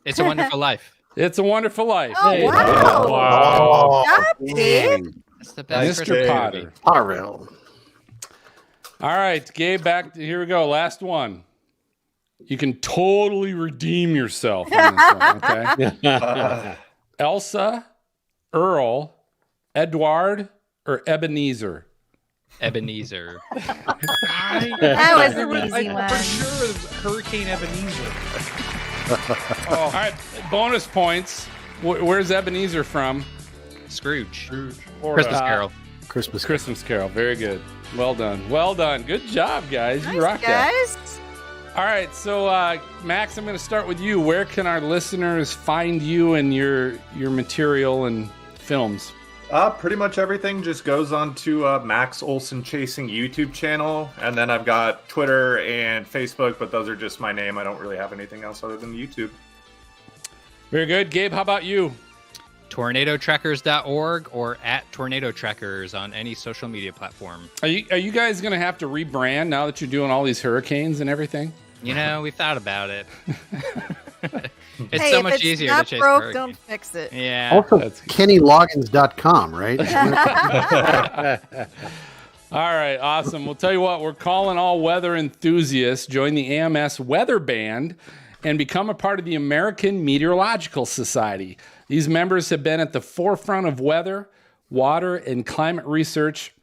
It's a Wonderful Life. It's a Wonderful Life. Oh, Hey, wow. Wow. Job, Gabe. That's the best Mr. Christmas Potter. movie. Potterville. All right, Gabe, back. Here we go. Last one. You can totally redeem yourself on this one, okay? Elsa, Earl, Edward, or Ebenezer? Ebenezer. That was an easy For one. sure, it was Hurricane Ebenezer. All right, bonus points. Where's Ebenezer from? Scrooge. Or, Christmas Carol. Christmas Carol. Very good. Well done. Well done. Good job, guys. You rocked that. Guys. All right, so Max, I'm going to start with you. Where can our listeners find you and your material and films? Pretty much everything just goes on to Max Olson Chasing YouTube channel, and then I've got Twitter and Facebook, but those are just my name. I don't really have anything else other than YouTube. Very good. Gabe, how about you? TornadoTrackers.org or at Tornado Trackers on any social media platform. Are you guys going to have to rebrand now that you're doing all these hurricanes and everything? You know, we thought about it. It's Hey, so if much it's easier not to chase broke, hurricanes. don't fix it. Yeah. Also, That's good. KennyLoggins.com, right? All right, awesome. We'll tell you what, we're calling all weather enthusiasts. Join the AMS Weather Band and become a part of the American Meteorological Society. These members have been at the forefront of weather, water, and climate research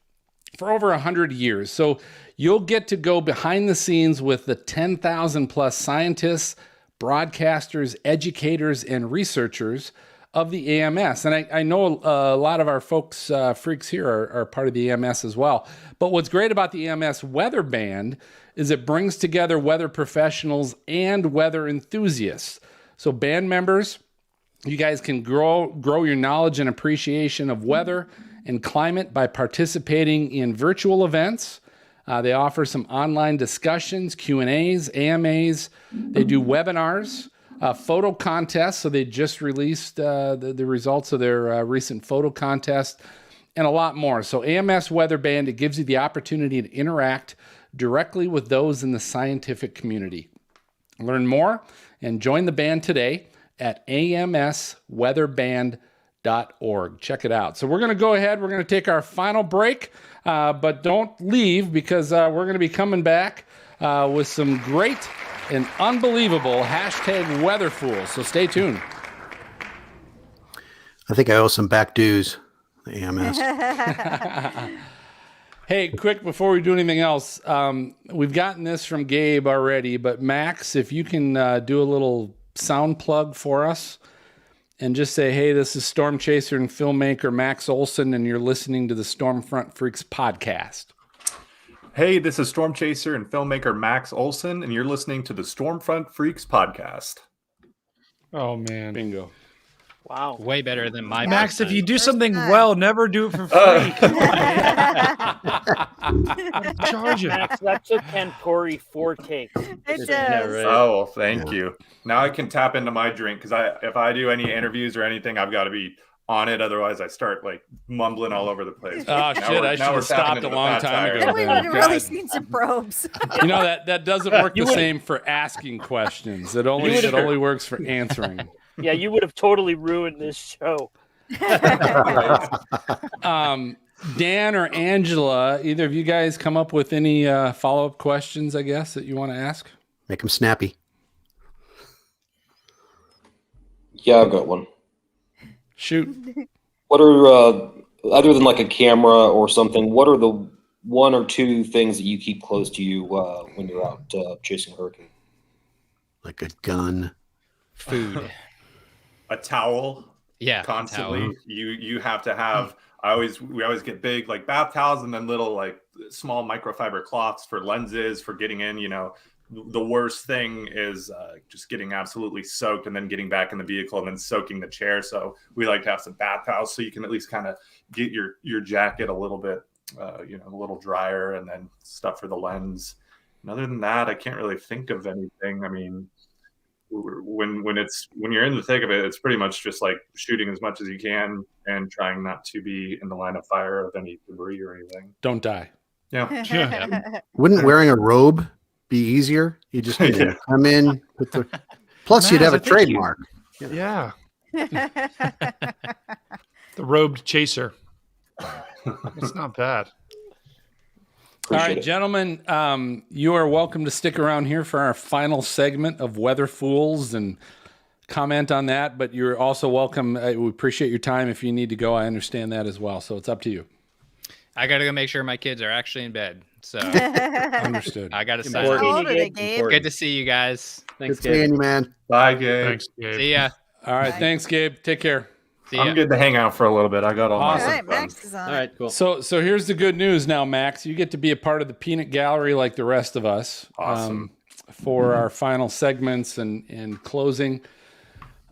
for over 100 years. So you'll get to go behind the scenes with the 10,000 plus scientists, broadcasters, educators, and researchers of the AMS. And I know a lot of our folks, freaks here, are part of the AMS as well. But what's great about the AMS Weather Band is it brings together weather professionals and weather enthusiasts. So band members, you guys can grow your knowledge and appreciation of weather and climate by participating in virtual events. They offer some online discussions, Q&As, AMAs. They do webinars, photo contests. So they just released the results of their recent photo contest. and a lot more. So AMS Weather Band, it gives you the opportunity to interact directly with those in the scientific community. Learn more and join the band today at amsweatherband.org. Check it out. So we're going to go ahead. We're going to take our final break, but don't leave because we're going to be coming back with some great and unbelievable hashtag weather fools. So stay tuned. I think I owe some back dues. The AMS. Hey, quick, before we do anything else, we've gotten this from Gabe already, but Max, if you can do a little sound plug for us and just say, hey, this is storm chaser and filmmaker Max Olson, and you're listening to the Stormfront Freaks podcast. Hey, this is storm chaser and filmmaker Max Olson, and you're listening to the Stormfront Freaks podcast. Oh, man. Bingo. Wow. Way better than my Max, percent. if you do something well, never do it for free. Come on. Charge it. Max, that took Cantori 4 takes. It does. Oh, thank you. Now I can tap into my drink because if I do any interviews or anything, I've got to be on it. Otherwise, I start like mumbling all over the place. Oh, shit. I should have stopped a long time ago. Then we would have really seen some probes. You know, that doesn't work the same for asking questions. It only works for answering. Yeah, you would have totally ruined this show. Dan or Angela, either of you guys come up with any follow-up questions, I guess, that you want to ask? Make them snappy. Yeah, I've got one. Shoot. What are, other than like a camera or something, what are the one or two things that you keep close to you when you're out chasing a hurricane? Like a gun. Food. A towel. Yeah. Constantly. Towel. You have to have. We always get big like bath towels and then little like small microfiber cloths for lenses for getting in. You know, the worst thing is just getting absolutely soaked and then getting back in the vehicle and then soaking the chair. So we like to have some bath towels so you can at least kind of get your jacket a little bit, a little drier, and then stuff for the lens. And other than that, I can't really think of anything. I mean, when you're in the thick of it, it's pretty much just like shooting as much as you can and trying not to be in the line of fire of any debris or anything. Don't die. Yeah. Wouldn't wearing a robe be easier? You just need to come in with the. Plus, you'd have a trademark. Yeah. The robed chaser. It's not bad. All right, gentlemen, you are welcome to stick around here for our final segment of Weather Fools and comment on that. But you're also welcome. We appreciate your time. If you need to go, I understand that as well. So it's up to you. I got to go make sure my kids are actually in bed. So understood. I got to say, How old are they, Gabe? good to see you guys. Thanks, Good seeing you, man. Bye, Gabe. Thanks, Gabe. See ya. All right, thanks, Gabe. Take care. See ya. I'm good to hang out for a little bit. I got all Awesome. my All right, friends. Max is on. All right, cool. So here's the good news now, Max. You get to be a part of the peanut gallery like the rest of us. Awesome. For our final segments and closing.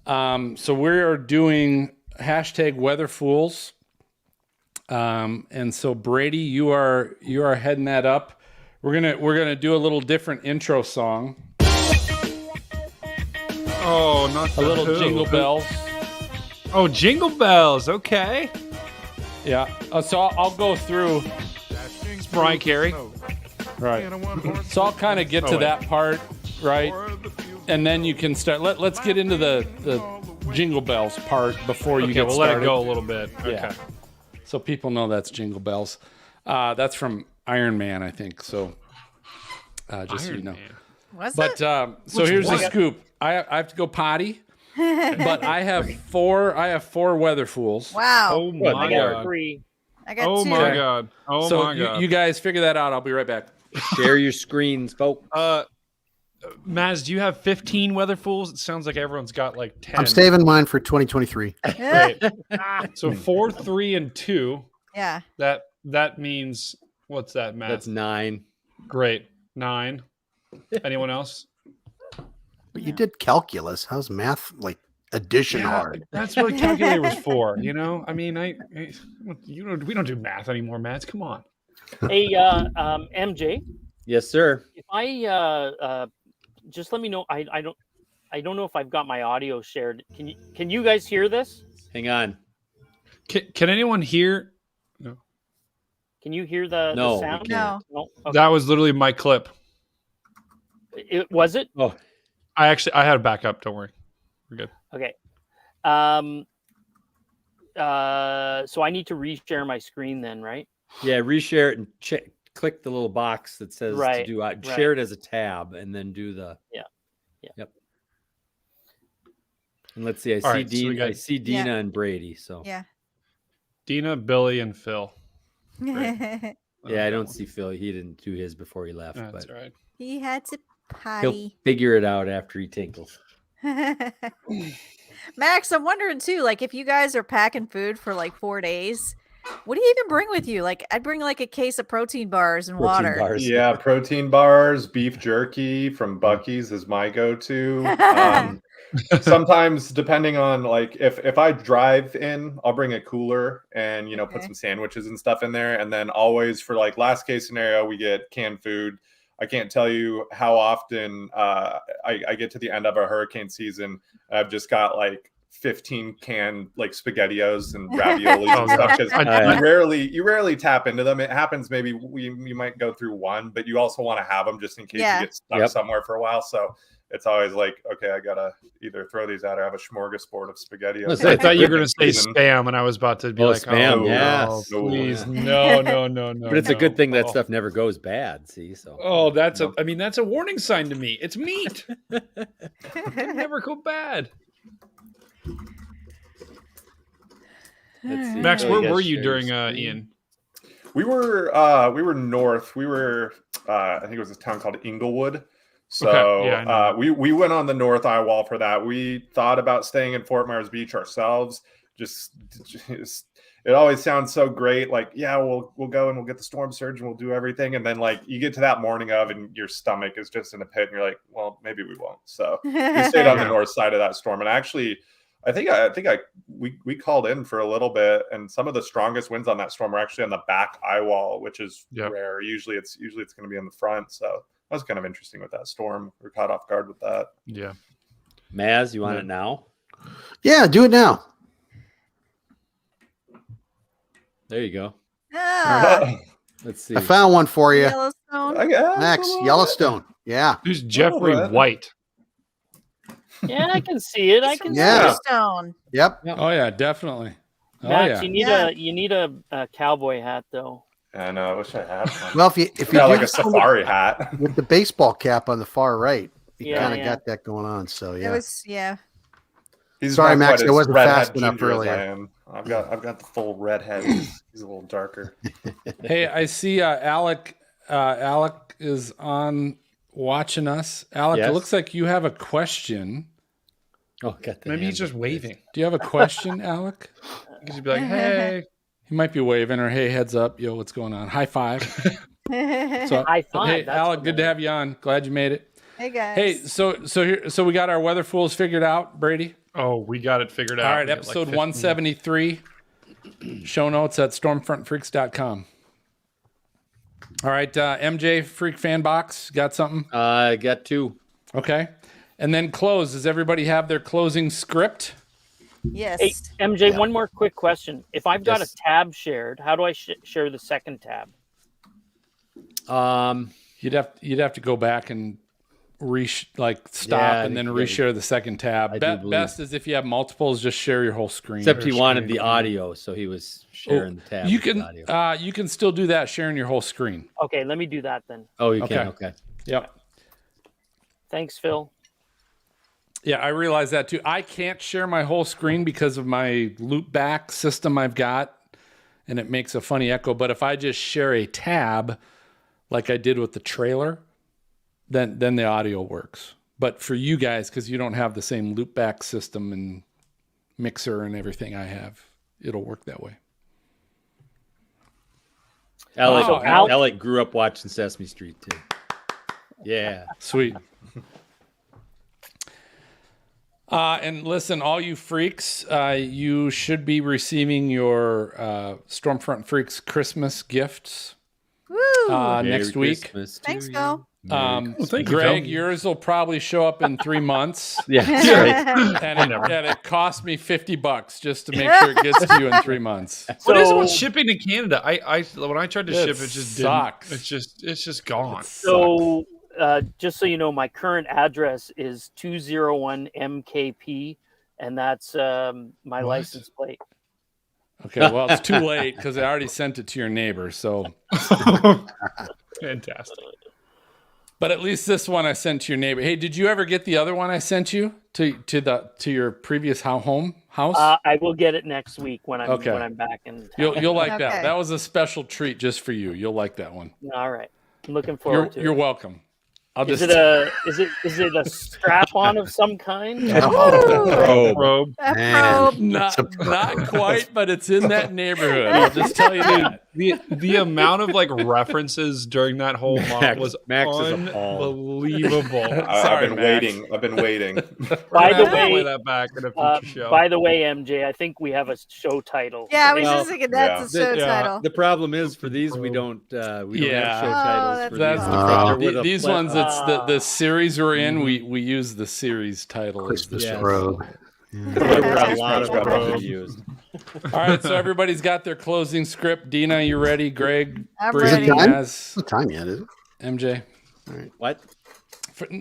So we are doing hashtag Weather Fools. And so Brady, you are heading that up. We're gonna do a little different intro song. Oh, not A little Jingle Bells. Oh, Jingle Bells. Okay. Yeah. So I'll go through. It's Brian Carey. Right. So I'll kind of get to that part, right? And then you can start. Let's get into the Jingle Bells part before you get we'll started. let it go a little bit. Okay. Yeah. So people know that's Jingle Bells. That's from Iron Man, I think. So just so you know. Was But so here's the scoop. I have to go potty, but I have four weather fools. Wow. Oh my I got god. 3. I got Oh 2. my god. Oh So my god. you guys figure that out. I'll be right back. Share your screens, folks. Maz, do you have 15 weather fools? It sounds like everyone's got like 10. I'm saving mine for 2023. Great. So 4, 3, and 2. Yeah. That means what's that, Matt? That's 9. Great. 9. Anyone else? But you did calculus. How's math like addition hard? That's what a calculator was for. You know, I mean, we don't do math anymore, Matt. Come on. Hey, MJ, Yes, sir. if I just let me know. I don't know if I've got my audio shared. Can you guys hear this? Hang on. Can anyone hear No. Can you hear the No, sound? we can't. No. Okay. That was literally my clip. Was it? Oh, I had a backup. Don't worry, we're good. Okay. So I need to reshare my screen then, right? yeah. Reshare it and click the little box that says Right, to do. right. Share it as a tab, and then do the. Yeah. Yep. And let's see. I All see right, so we Dean. got- I see Dina and Brady. So Yeah. Dina, Billy, and Phil. yeah, I don't see Phil. He didn't do his before he left. That's but right. He had to he'll potty. figure it out after he tinkles. Max, I'm wondering too, like if you guys are packing food for like 4 days, what do you even bring with you? Like I'd bring like a case of protein bars and water. Yeah, protein bars, beef jerky from Buc-ee's is my go-to. Sometimes, depending on like if I drive in, I'll bring a cooler and put some sandwiches and stuff in there. And then always for like last case scenario, we get canned food. I can't tell you how often I get to the end of a hurricane season. I've just got like 15 canned like SpaghettiOs and raviolis and stuff because you rarely tap into them. It happens maybe you might go through one, but you also want to have them just in case you get stuck somewhere for a while. So it's always like, okay, I gotta either throw these out or have a smorgasbord of SpaghettiOs. I thought you were going to say spam, and I was about to be like, spam, oh, please, no. But it's a good thing that stuff never goes bad. See, so that's a warning sign to me. It's meat. It can never go bad. Max, where were you during Ian? We were north. We were I think it was a town called Inglewood. So okay. we went on the north eye wall for that. We thought about staying in Fort Myers Beach ourselves. Just it always sounds so great. Like, yeah, we'll go and we'll get the storm surge and we'll do everything. And then like you get to that morning of and your stomach is just in a pit and you're like, well, maybe we won't. So we stayed on the north side of that storm. And actually, we called in for a little bit, and some of the strongest winds on that storm were actually on the back eye wall, which is rare. Usually it's going to be in the front. So that was kind of interesting with that storm. We're caught off guard with that. Yeah. Maz, you want it now? Yeah, do it now. There you go. Let's see. I found one for you. Yellowstone. Max, Yellowstone. Yeah. Who's Jeffrey White? Yeah, I can see it. I can see Yellowstone. Yep. Oh yeah, definitely. Max, you need a cowboy hat though. I know. I wish I had one. Well, if you got like a safari hat with the baseball cap on the far right, you Yeah, kind of got that going on. So It was He's Sorry, not Max, quite I as wasn't redhead fast enough ginger as earlier. I am. I've got the full red head. He's a little darker. Hey, I see Alec is on watching us. Alec, Yes. it looks like you have a question. Oh, got the Maybe he's hand. just waving. Do you have a question, Alec? He could be like, hey. He might be waving or hey, heads up. Yo, what's going on? High five. So, High five. hey, That's Alec, good to have you on. Glad you made it. Hey guys. Hey, so we got our weather fools figured out, Brady. Oh, we got it figured out. All right, We got episode like 173. Show notes at stormfrontfreaks.com. All right, MJ Freak Fan Box, got something? I got two. Okay. And then close. Does everybody have their closing script? Yes. Hey, MJ, one more quick question. If I've got a tab shared, how do I share the second tab? You'd have to go back and stop and then reshare the second tab. Best is if you have multiples, just share your whole screen. Except he wanted the audio, so he was sharing the tab. You can still do that, sharing your whole screen. Okay, let me do that then. Oh, you can. Okay. Yep. Thanks, Phil. Yeah, I realize that too. I can't share my whole screen because of my loop back system I've got, and it makes a funny echo. But if I just share a tab, like I did with the trailer, then the audio works. But for you guys, because you don't have the same loop back system and mixer and everything I have, it'll work that way. Alec grew up watching Sesame Street too. Yeah. Sweet. And listen, all you freaks, you should be receiving your Stormfront Freaks Christmas gifts next week. Thanks, Phil. Well, thank you, Greg, Phil. yours will probably show up in 3 months. Yeah, that's right. And it cost me $50 just to make sure it gets to you in 3 months. What is it with shipping to Canada? I when I tried to It ship, it just sucks. didn't. It's just gone. So, just so you know, my current address is 201 MKP, and that's my license plate. Okay, well, it's too late because I already sent it to your neighbor. So fantastic. But at least this one I sent to your neighbor. Hey, did you ever get the other one I sent you to your previous house? I will get it next week when I'm back in town. You'll like that. That was a special treat just for you. You'll like that one. All right, I'm looking forward to it. You're welcome. Is it a strap on of some kind? Probe. Not quite, but it's in that neighborhood. I'll just tell you that. The amount of like references during that whole month was Max is appalled. unbelievable. I've been waiting. By the way, play that back in a future show. By the way, MJ, I think we have a show title. Yeah, I was just thinking that's a show title. The problem is for these we don't have show titles. That's the problem. These ones, it's the series we're in. We use the series title as the show. Probe. A lot of them used. All right, so everybody's got their closing script. Dina, you ready? Greg, I'm Brady ready. has What time yet is it? MJ. All right. What?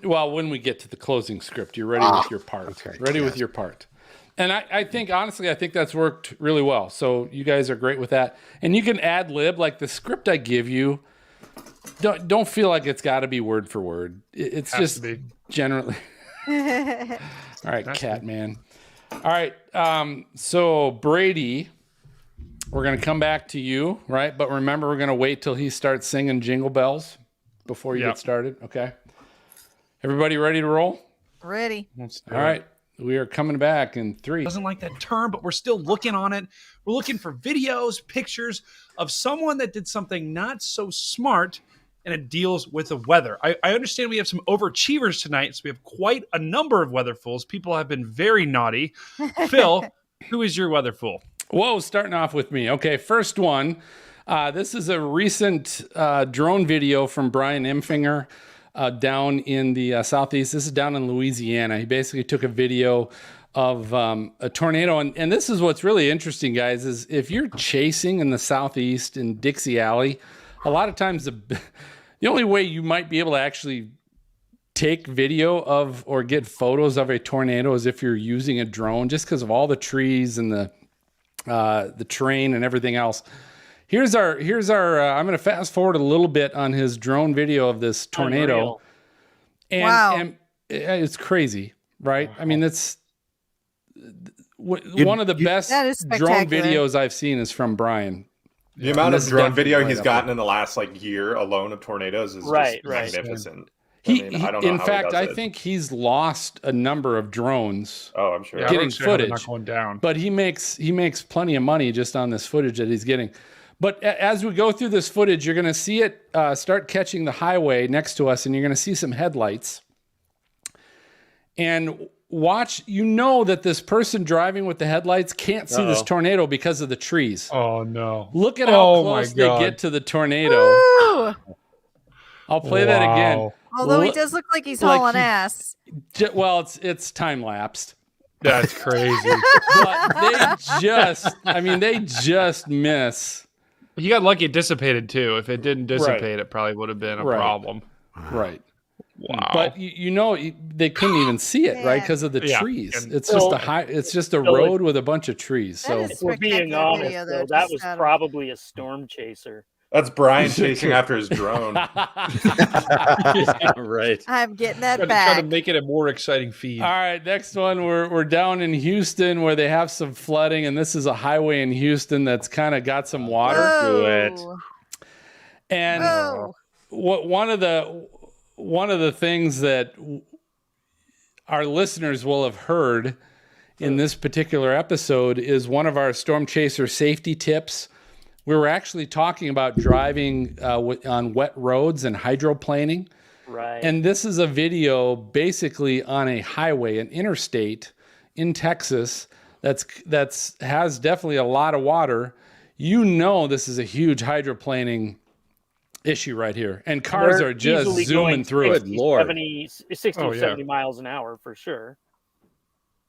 Well, when we get to the closing script, you're ready with your part. Okay. Ready with your part. And I think, honestly, I think that's worked really well. So you guys are great with that. And you can ad lib, like the script I give you. Don't feel like it's got to be word for word. It's just generally. All right, Catman. All right. So Brady, we're going to come back to you, right? But remember, we're going to wait till he starts singing Jingle Bells before you get started. Okay. Everybody ready to roll? Ready. All right. We are coming back in 3. Doesn't like that term, but we're still looking on it. We're looking for videos, pictures of someone that did something not so smart, and it deals with the weather. I understand we have some overachievers tonight, so we have quite a number of weather fools. People have been very naughty. Phil, who is your weather fool? Whoa, starting off with me. Okay, first one. This is a recent drone video from Brian Empfinger down in the southeast. This is down in Louisiana. He basically took a video of a tornado. And this is what's really interesting, guys, is if you're chasing in the southeast in Dixie Alley, a lot of times the only way you might be able to actually take video of or get photos of a tornado is if you're using a drone, just because of all the trees and the terrain and everything else. Here's our I'm going to fast forward a little bit on his drone video of this tornado. Unreal. And it's crazy, right? I mean, that's one of the best drone videos I've seen is from Brian. The amount of drone video he's gotten in the last year alone of tornadoes is just magnificent. I think he's lost a number of drones. Oh, I'm sure. Getting footage, not going down. But he makes plenty of money just on this footage that he's getting. But as we go through this footage, you're going to see it start catching the highway next to us, and you're going to see some headlights. And watch, that this person driving with the headlights can't see this tornado because of the trees. Oh, no. Look at how close they get to the tornado. Woo! I'll play that again. Although he does look like he's hauling ass. Well, it's time lapsed. That's crazy. But they just miss. He got lucky it dissipated too. If it didn't dissipate, it probably would have been a problem. Right. Wow. But they couldn't even see it, right? Because of the trees. It's just a road with a bunch of trees. So if we're being honest, though, that was probably a storm chaser. That's Brian chasing after his drone. Right. I'm getting that back. Trying back. to make it a more exciting feed. All right, next one. We're down in Houston where they have some flooding, and this is a highway in Houston that's kind of got some water to it. And one of the things that our listeners will have heard in this particular episode is one of our storm chaser safety tips. We were actually talking about driving on wet roads and hydroplaning. Right. And this is a video basically on a highway, an interstate in Texas that's has definitely a lot of water. This is a huge hydroplaning issue right here. And cars They're are just easily zooming going through 60, it. Lord. 60 Oh, or yeah. 70 miles an hour for sure.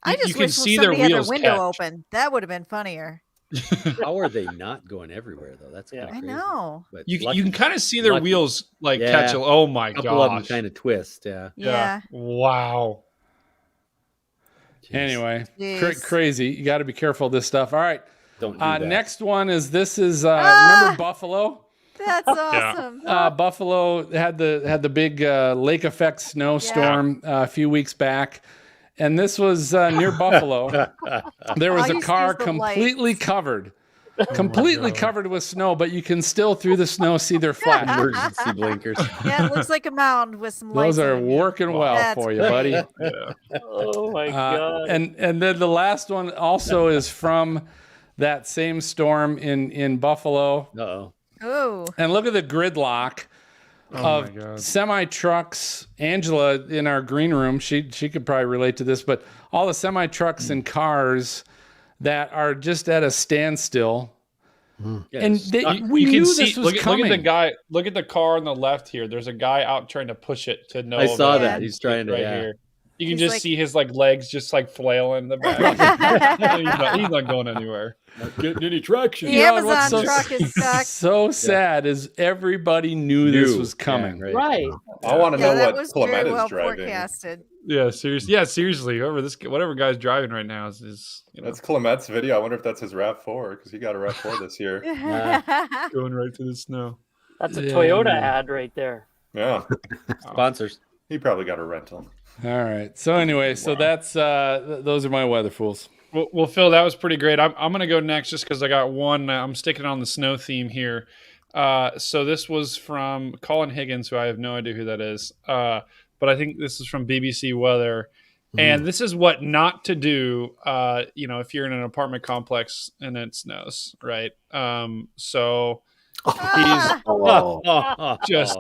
I You just can wish see their somebody had their wheels window catch. open. That would have been funnier. How are they not going everywhere though? That's kind of I crazy. know. But You lucky- can kind of see their lucky. wheels like Yeah. catch. Oh my A couple of them gosh! kind of twist. Yeah. Yeah. Wow. Anyway, Jeez. crazy. You got to be careful of this stuff. All right. Don't do that. Next one is remember Buffalo? That's awesome. Buffalo had the big lake effect snowstorm a few weeks back, and this was near Buffalo. There was I a used to car use the completely covered with snow, but you can still through the snow see their flash. Emergency blinkers. Yeah, it looks like a mound with some lights. Those are underneath. working well That's for you, great. buddy. Oh my god! And then the last one also is from that same storm in Buffalo. Uh-oh. Oh. And look at the gridlock of semi trucks. Angela in our green room, she could probably relate to this, but all the semi trucks and cars that are just at a standstill. And we you knew can see. this was Look coming. at the guy. Look at the car on the left here. There's a guy out trying to push it to no. I saw avail. that. He's trying to. right Yeah. here. You can He's just like- see his legs just flailing in the back. he's not going anywhere. Not getting any traction. The You know what's Amazon truck is stuck. so sad is everybody knew this was coming. Yeah, Right. I want to Yeah, know that what was very Clement well is driving. forecasted. Yeah, seriously. Yeah, seriously. Whatever guy's driving right now is That's Clement's video. I wonder if that's his RAV4 because he got a RAV4 this year. going right to the snow. That's a Yeah. Toyota ad right there. Yeah, Sponsors. he probably got a rental. All right. So anyway, so that's those are my weather fools. Well, Phil, that was pretty great. I'm going to go next just because I got one. I'm sticking on the snow theme here. So this was from Colin Higgins, who I have no idea who that is. But I think this is from BBC Weather. And this is what not to do, if you're in an apartment complex and it snows, right? So he's just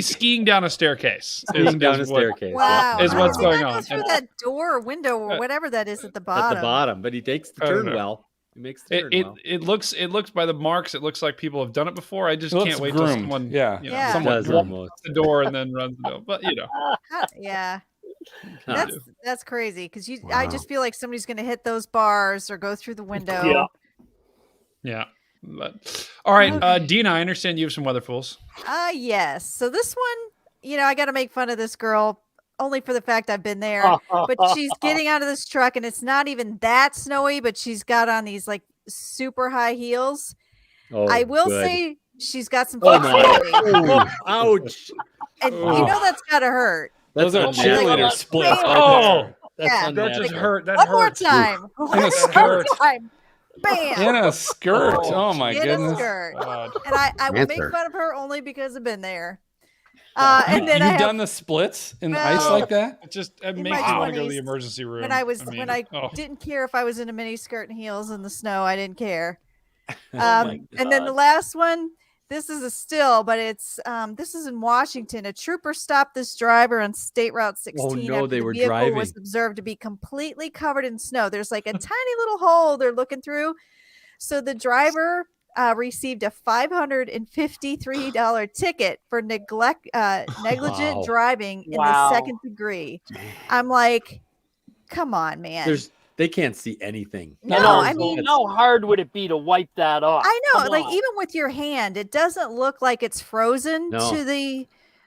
skiing down a staircase. Skiing down a staircase. Wow. Is How what's does he going not go on. through that door or window or whatever that is at the bottom. At the bottom, but he takes the I don't turn know. well. He makes the turn well. It looks by the marks. It looks like people have done it before. I just It looks can't wait till groomed. someone Yeah. someone Does groomed. almost. the door and then runs the door. But Yeah. Huh. That's crazy because I Wow. just feel like somebody's going to hit those bars or go through the window. Yeah. yeah. But all right, Dina, I understand you have some weather fools. Yes. So this one, I got to make fun of this girl only for the fact I've been there. But she's getting out of this truck and it's not even that snowy, but she's got on these like super high heels. Oh, I will good. say she's got some Oh flexibility. my! Ouch! And that's got to hurt. Those are That's cheerleader unnatural. splits. Oh, That's Yeah. that just unnatural. hurt. That One more hurts. time. In a One more skirt. time. Bam. In a skirt. Oh my In a goodness. skirt. God. And I will make Answer. fun of her only because I've been there. And then You've I have, done the splits in Well, ice like that? It In makes my me want to go to the 20s, emergency room. when I oh. didn't care if I was in a mini skirt and heels in the snow, I didn't care. my And then the last one, this is a still, but it's this is in Washington. A trooper stopped this driver on State Route 16 no, after they the were vehicle driving. was observed to be completely covered in snow. There's like a tiny little hole they're looking through. So the driver received a $553 ticket for negligent Wow. driving in Wow. the second degree. I'm like, come on, man. They can't see anything. No, And I also, mean, how hard would it be to wipe that off? I know, Come like on. even with your hand, it doesn't look like it's frozen No. to the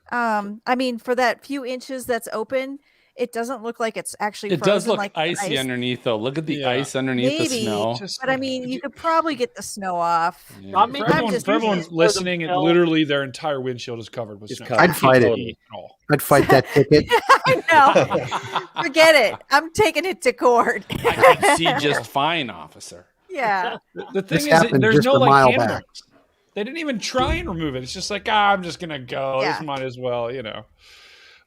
for that few inches that's open, it doesn't look like it's actually It frozen does look like the icy ice. underneath, though. Look at the Yeah. ice underneath the Maybe, snow. but I mean, you could probably get the snow off. Yeah. Not me. For I'm just everyone using it listening, literally their entire windshield is covered with It's snow. covered. I'd fight it. At all. I'd fight that ticket. I know. Forget it. I'm taking it to court. I can see just fine, officer. Yeah. The This thing is, happened there's just no a like mile hand back. marks. They didn't even try and remove it. It's just like, I'm just gonna go. Yeah. This might as well,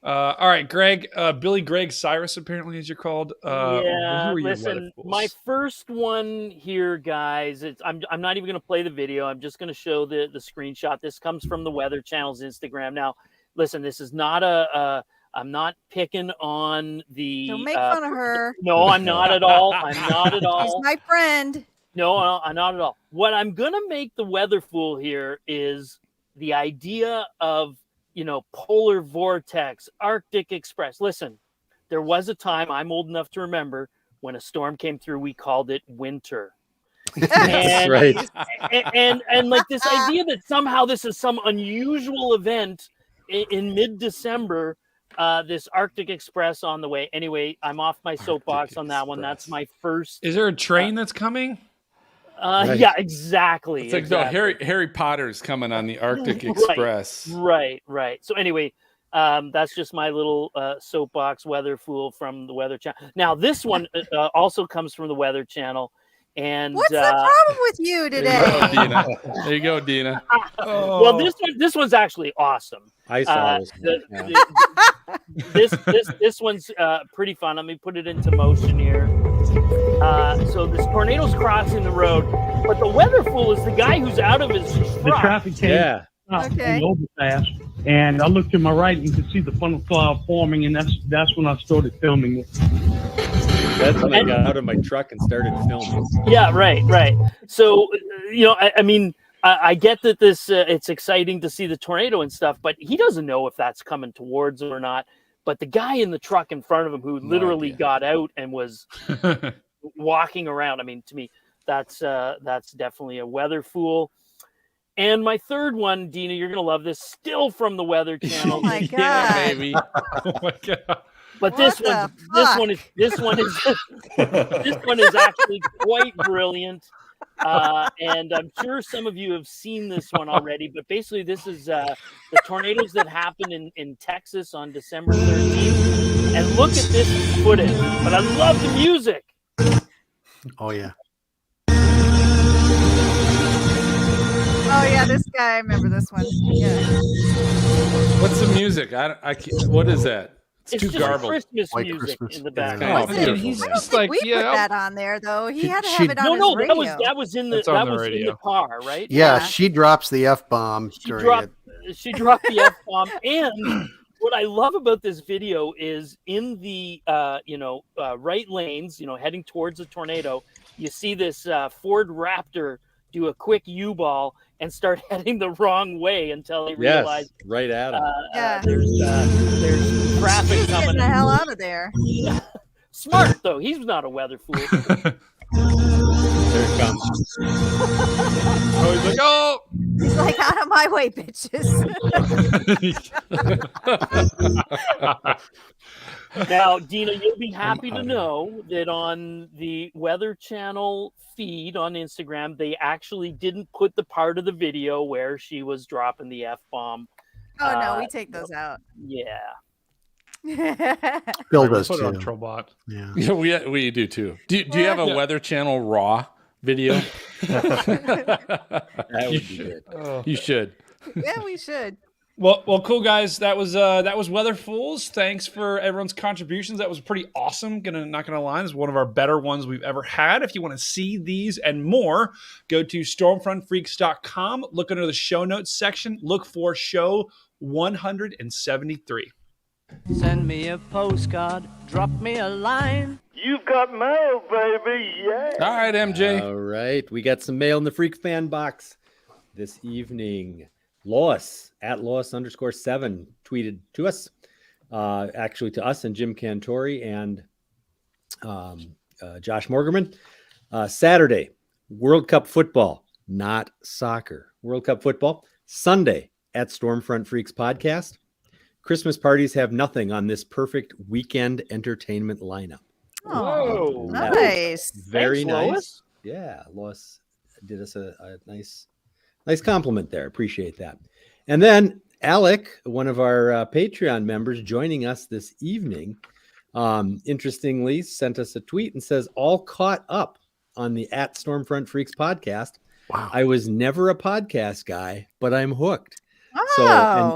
all right, Greg. Billy Greg Cyrus, apparently, as you're called. Yeah, who are your listen, weather fools? my first one here, guys. I'm not even going to play the video. I'm just going to show the screenshot. This comes from the Weather Channel's Instagram. Now, listen, this is not I'm not picking on the. Don't make fun of her. No, I'm not at all. I'm not at She's all. my friend. No, I'm not at all. What I'm going to make the weather fool here is the idea of, polar vortex, Arctic Express. Listen, there was a time, I'm old enough to remember, when a storm came through, we called it winter. That's right. And like this idea that somehow this is some unusual event in mid-December, this Arctic Express on the way. Anyway, I'm off my soapbox on that one. That's my first. Is there a train that's coming? Right. Yeah, exactly. It's like exactly. no, Harry Potter's coming on the Arctic Express. Right. So anyway, that's just my little soapbox weather fool from the Weather Channel. Now this one also comes from the Weather Channel. And what's the problem with you today? There you go, Dina. Well, this one's actually awesome. I saw this one's pretty fun. Let me put it into motion here. So this tornado's crossing the road, but the weather fool is the guy who's out of his truck. The traffic came Okay. overpass, and I looked to my right and could see the funnel cloud forming, and that's when I started filming it. That's when I got out of my truck and started filming. Yeah, right. So, I mean, I get that this it's exciting to see the tornado and stuff, but he doesn't know if that's coming towards him or not. But the guy in the truck in front of him who literally got out and was walking around, I mean, to me, that's definitely a weather fool. And my third one, Dina, you're going to love this, still from the Weather Channel. Oh my God. Yeah, baby. Oh my God. But this one is actually quite brilliant. And I'm sure some of you have seen this one already, but basically this is the tornadoes that happened in Texas on December 13th. And look at this footage. But I love the music. Oh yeah. Oh yeah, this guy. I remember this one. Yeah. What's the music? What is that? It's too just garbled. Christmas White music Christmas. in the Yeah. background. Oh, Listen, beautiful. I don't think we put that on there though. He had to have it on his No, radio. that was in the It's on the in the radio. car, right? Yeah, she drops the F-bomb during it. She dropped the F-bomb. And what I love about this video is in the right lanes, heading towards the tornado, you see this Ford Raptor do a quick U-ball and start heading the wrong way until he realized right at him. there's traffic He's coming. getting the hell out of there. Smart though, he's not a weather fool. There it comes. Oh, he's like, oh. He's like, out of my way, bitches. Now, Dina, you'll be happy to know that on the Weather Channel feed on Instagram, they actually didn't put the part of the video where she was dropping the F-bomb. Oh no, we take those out. Yeah. Bill does Put it on too. Trollbot. Yeah. We do too. Do you have a Weather Channel Raw video? That would be good. You should. Yeah, we should. Well, cool guys. That was Weather Fools. Thanks for everyone's contributions. That was pretty awesome. Not gonna lie, this is one of our better ones we've ever had. If you want to see these and more, go to stormfrontfreaks.com. Look under the show notes section. Look for show 173. Send me a postcard, drop me a line. You've got mail, baby. Yeah. All right, MJ. All right. We got some mail in the Freak Fan Box this evening. Lois at Lois_7 tweeted to us, actually to us and Jim Cantori and Josh Morgerman. Saturday, World Cup football, not soccer. World Cup football, Sunday at Stormfront Freaks podcast. Christmas parties have nothing on this perfect weekend entertainment lineup. Oh, That nice. Very Thanks, nice. Lois. Yeah, Lois did us a nice compliment there. Appreciate that. And then Alec, one of our Patreon members, joining us this evening, interestingly sent us a tweet and says, all caught up on the at Stormfront Freaks podcast. Wow. I was never a podcast guy, but I'm hooked. Oh. So,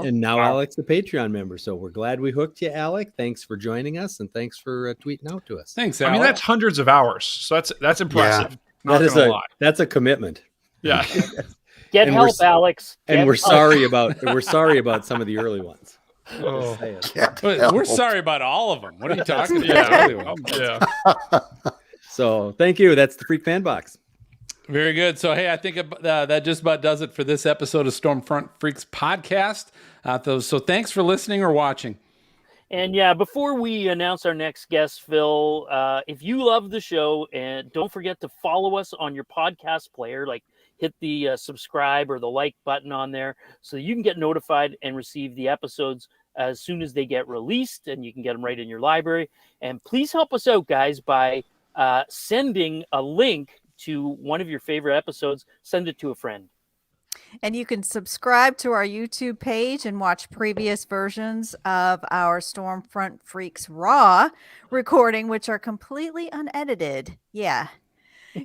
and now Alec's a Patreon member. So we're glad we hooked you, Alec. Thanks for joining us, and thanks for tweeting out to us. Thanks, I Alec. mean, that's hundreds of hours. So that's impressive. Not That is gonna lie. that's a commitment. Yeah. Get And help, we're- Alex. And Get we're help. sorry about some of the early ones. Oh. Just saying. But we're sorry about all of them. What are you talking about? Yeah. Yeah. So thank you. That's the Freak Fan Box. Very good. So, hey, I think that just about does it for this episode of Stormfront Freaks podcast. So thanks for listening or watching. And yeah, before we announce our next guest, Phil, if you love the show, and don't forget to follow us on your podcast player, like hit the subscribe or the like button on there so you can get notified and receive the episodes as soon as they get released, and you can get them right in your library. And please help us out, guys, by sending a link to one of your favorite episodes. Send it to a friend. And you can subscribe to our YouTube page and watch previous versions of our Stormfront Freaks Raw recording, which are completely unedited. Yeah.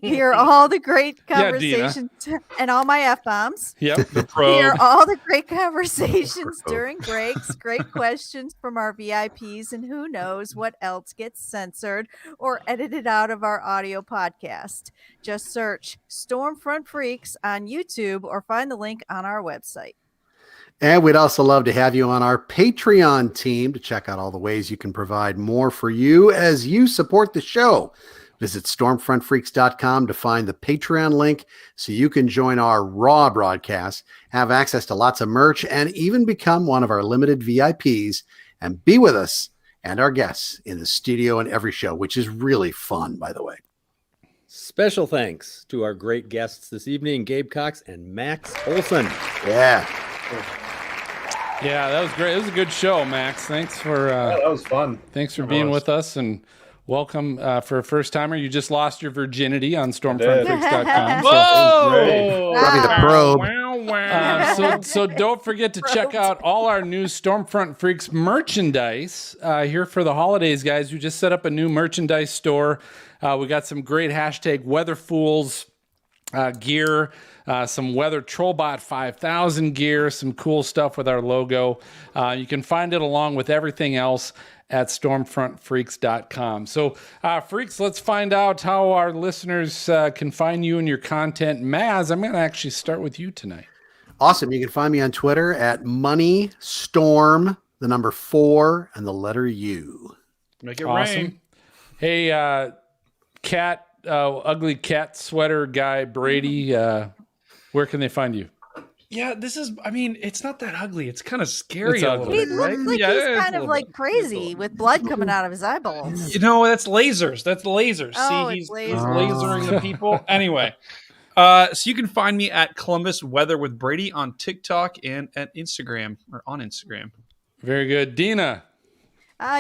Hear all the great conversations and all my F-bombs. Yep. Hear all the great conversations during breaks, great questions from our VIPs, and who knows what else gets censored or edited out of our audio podcast. Just search Stormfront Freaks on YouTube or find the link on our website. And we'd also love to have you on our Patreon team to check out all the ways you can provide more for you as you support the show. Visit stormfrontfreaks.com to find the Patreon link so you can join our Raw broadcast, have access to lots of merch, and even become one of our limited VIPs and be with us and our guests in the studio and every show, which is really fun, by the way. Special thanks to our great guests this evening, Gabe Cox and Max Olson. Yeah. Yeah, that was great. It was a good show, Max. Thanks for that was fun. Thanks for being with us, and welcome for a first timer. You just lost your virginity on stormfrontfreaks.com. Whoa! Probably the probe. So don't forget to check out all our new Stormfront Freaks merchandise here for the holidays, guys. We just set up a new merchandise store. We got some great hashtag WeatherFools gear, some Weather Trollbot 5000 gear, some cool stuff with our logo. You can find it along with everything else at stormfrontfreaks.com. So, Freaks, let's find out how our listeners can find you and your content. Maz, I'm going to actually start with you tonight. Awesome. You can find me on Twitter at moneystorm, the number 4 and the letter U. Make it Awesome. rain. Hey, ugly cat sweater guy, Brady, where can they find you? Yeah, it's not that ugly. It's kind of scary. It's a ugly. little He bit, looks right? like Yeah, he's kind of like crazy with blood coming out of his eyeballs. You know, that's lasers. That's lasers. Oh, See, it's he's lasers. lasering the people. Anyway, so you can find me at Columbus Weather with Brady on TikTok and at Instagram or on Instagram. Very good. Dina.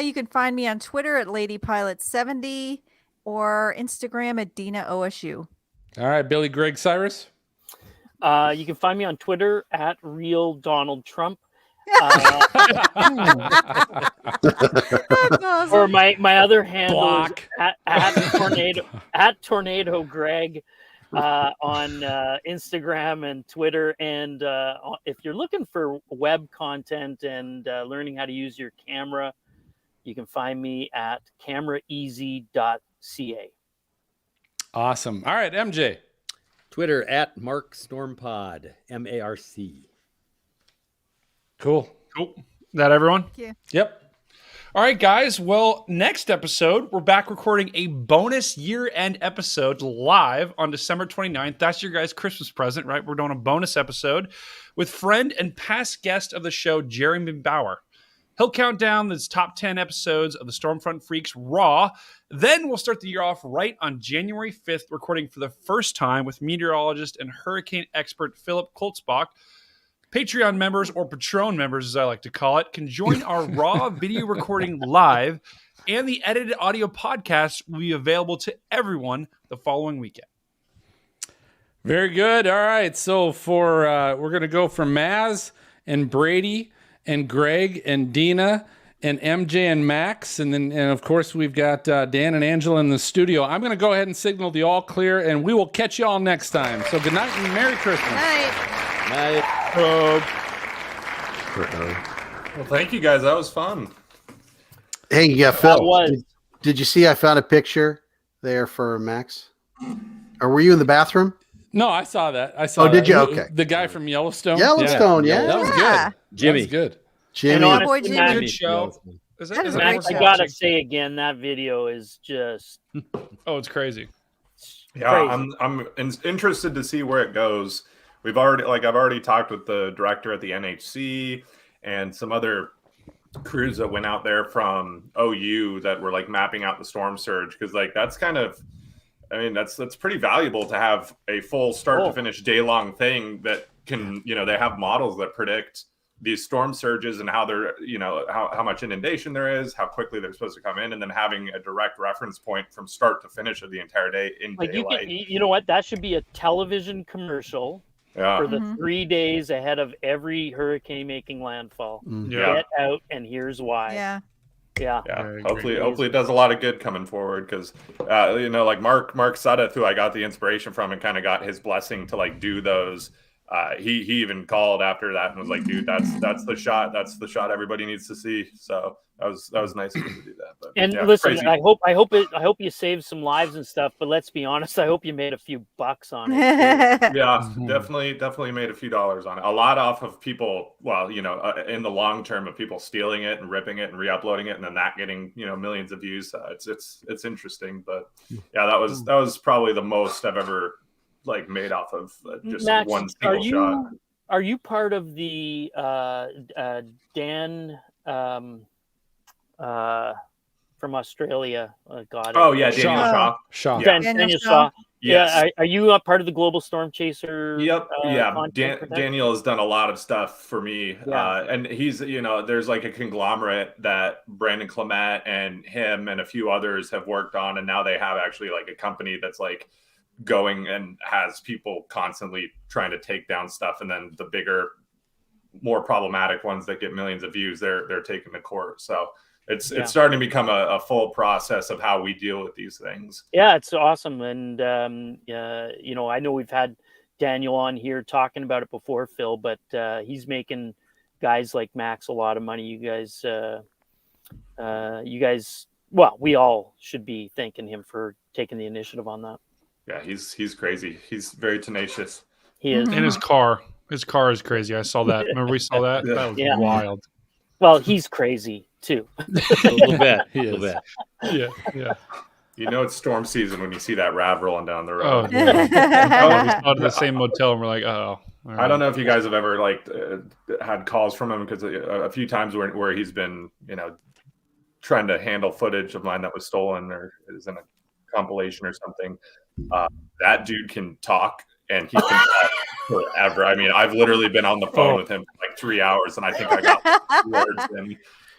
You can find me on Twitter at LadyPilot70 or Instagram at DinaOSU. All right, Billy Greg Cyrus. You can find me on Twitter at Real Donald Trump. Or my other handle is at Tornado Greg on Instagram and Twitter. And if you're looking for web content and learning how to use your camera, you can find me at cameraeasy.ca. Awesome. All right, MJ. Twitter at Mark Stormpod, MARC. Cool. That everyone? Thank you. Yep. All right, guys. Well, next episode, we're back recording a bonus year-end episode live on December 29th. That's your guys' Christmas present, right? We're doing a bonus episode with friend and past guest of the show, Jeremy Bauer. He'll count down the top 10 episodes of the Stormfront Freaks Raw. Then we'll start the year off right on January 5th, recording for the first time with meteorologist and hurricane expert Philip Koltzbach. Patreon members, or Patron members, as I like to call it, can join our Raw video recording live, and the edited audio podcast will be available to everyone the following weekend. Very good. All right. So we're going to go for Maz and Brady and Greg and Dina and MJ and Max. And of course, we've got Dan and Angela in the studio. I'm going to go ahead and signal the all clear, and we will catch you all next time. So good night and Merry Christmas. Night. Well, thank you guys. That was fun. Hey, yeah, Phil, did you see I found a picture there for Max? Or were you in the bathroom? No, I saw that. I saw. Oh, did that. you? Okay. The guy from Yellowstone. Yellowstone, yeah. That was good. Jimmy. That was good. Jimmy. And honestly, Boy, Jimmy. Good show. Is That is a Max, great I show. gotta say again, that video is just Oh, it's crazy. Yeah, Crazy. I'm interested to see where it goes. I've already talked with the director at the NHC and some other crews that went out there from OU that were like mapping out the storm surge, because like that's kind of, I mean, that's pretty valuable to have a full start to finish day long thing that can, you know, they have models that predict these storm surges and how they're, you know, how much inundation there is, how quickly they're supposed to come in, and then having a direct reference point from start to finish of the entire day in Like daylight. you know what? That should be a television commercial for the 3 days ahead of every hurricane making landfall. Get out, and here's why. Yeah. Yeah. Hopefully it does a lot of good coming forward, because you know, like Mark Sudduth, who I got the inspiration from and kind of got his blessing to like do those. He even called after that and was like, dude, that's the shot. That's the shot everybody needs to see. So that was nice of him to do that. But, and yeah, listen, crazy. I hope you saved some lives and stuff, but let's be honest, I hope you made a few bucks on it. Yeah, definitely made a few dollars on it. A lot off of people, well, you know, in the long term of people stealing it and ripping it and re-uploading it and then that getting, you know, millions of views. It's interesting, but yeah, that was probably the most I've ever like made off of just Max, one single shot. Are you part of the Dan from Australia? Daniel Shaw. Daniel Shaw. Yes. Yeah, are you a part of the Global Storm Chaser? Yep. content for that? Daniel has done a lot of stuff for me. And he's, you know, there's like a conglomerate that Brandon Clement and him and a few others have worked on. And now they have actually like a company that's like going and has people constantly trying to take down stuff. And then the bigger, more problematic ones that get millions of views, they're taken to court. So it's starting to become a full process of how we deal with these things. Yeah, it's awesome. And, you know, I know we've had Daniel on here talking about it before, Phil, but he's making guys like Max a lot of money. You guys, well, we all should be thanking him for taking the initiative on that. Yeah, he's crazy. He's very tenacious. He is. And his car is crazy. I saw that. Remember we saw that? That was wild. Well, he's crazy too. A little bit. A little bit. Yeah. You know it's storm season when you see that RAV rolling down the Oh, road. yeah. We saw it at the same motel and we're like, oh. All I don't know if you guys have ever like had calls from him, because a few times where he's been, you know, trying to handle footage of mine that was stolen or is in a compilation or something. That dude can talk, and he can talk forever. I mean, I've literally been on the phone with him for like 3 hours, and I think I got words in.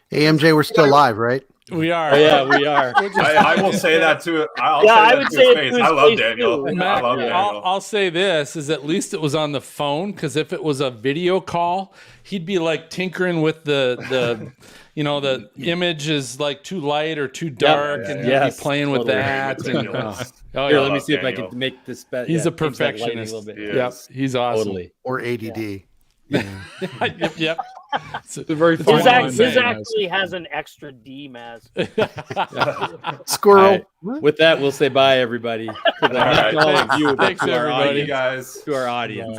Hey, MJ, we're still live, right? We are. Oh, yeah, we are. I will say that to I would say it to his I love face, Daniel. too. I love Daniel. I'll say this is at least it was on the phone, because if it was a video call, he'd be like tinkering with the you know, the image is like too light or too dark, and he'd be playing with that. And, Here, let me see if I can make this better. He's a perfectionist. A little bit. Yep, he's awesome. Totally. Or ADD. Yep. It's a very fine His actually has an extra D, Maz. Squirrel. Right. With that, we'll say bye, everybody. All right. All of you, Thanks, to our everybody. audience, guys. to our audience.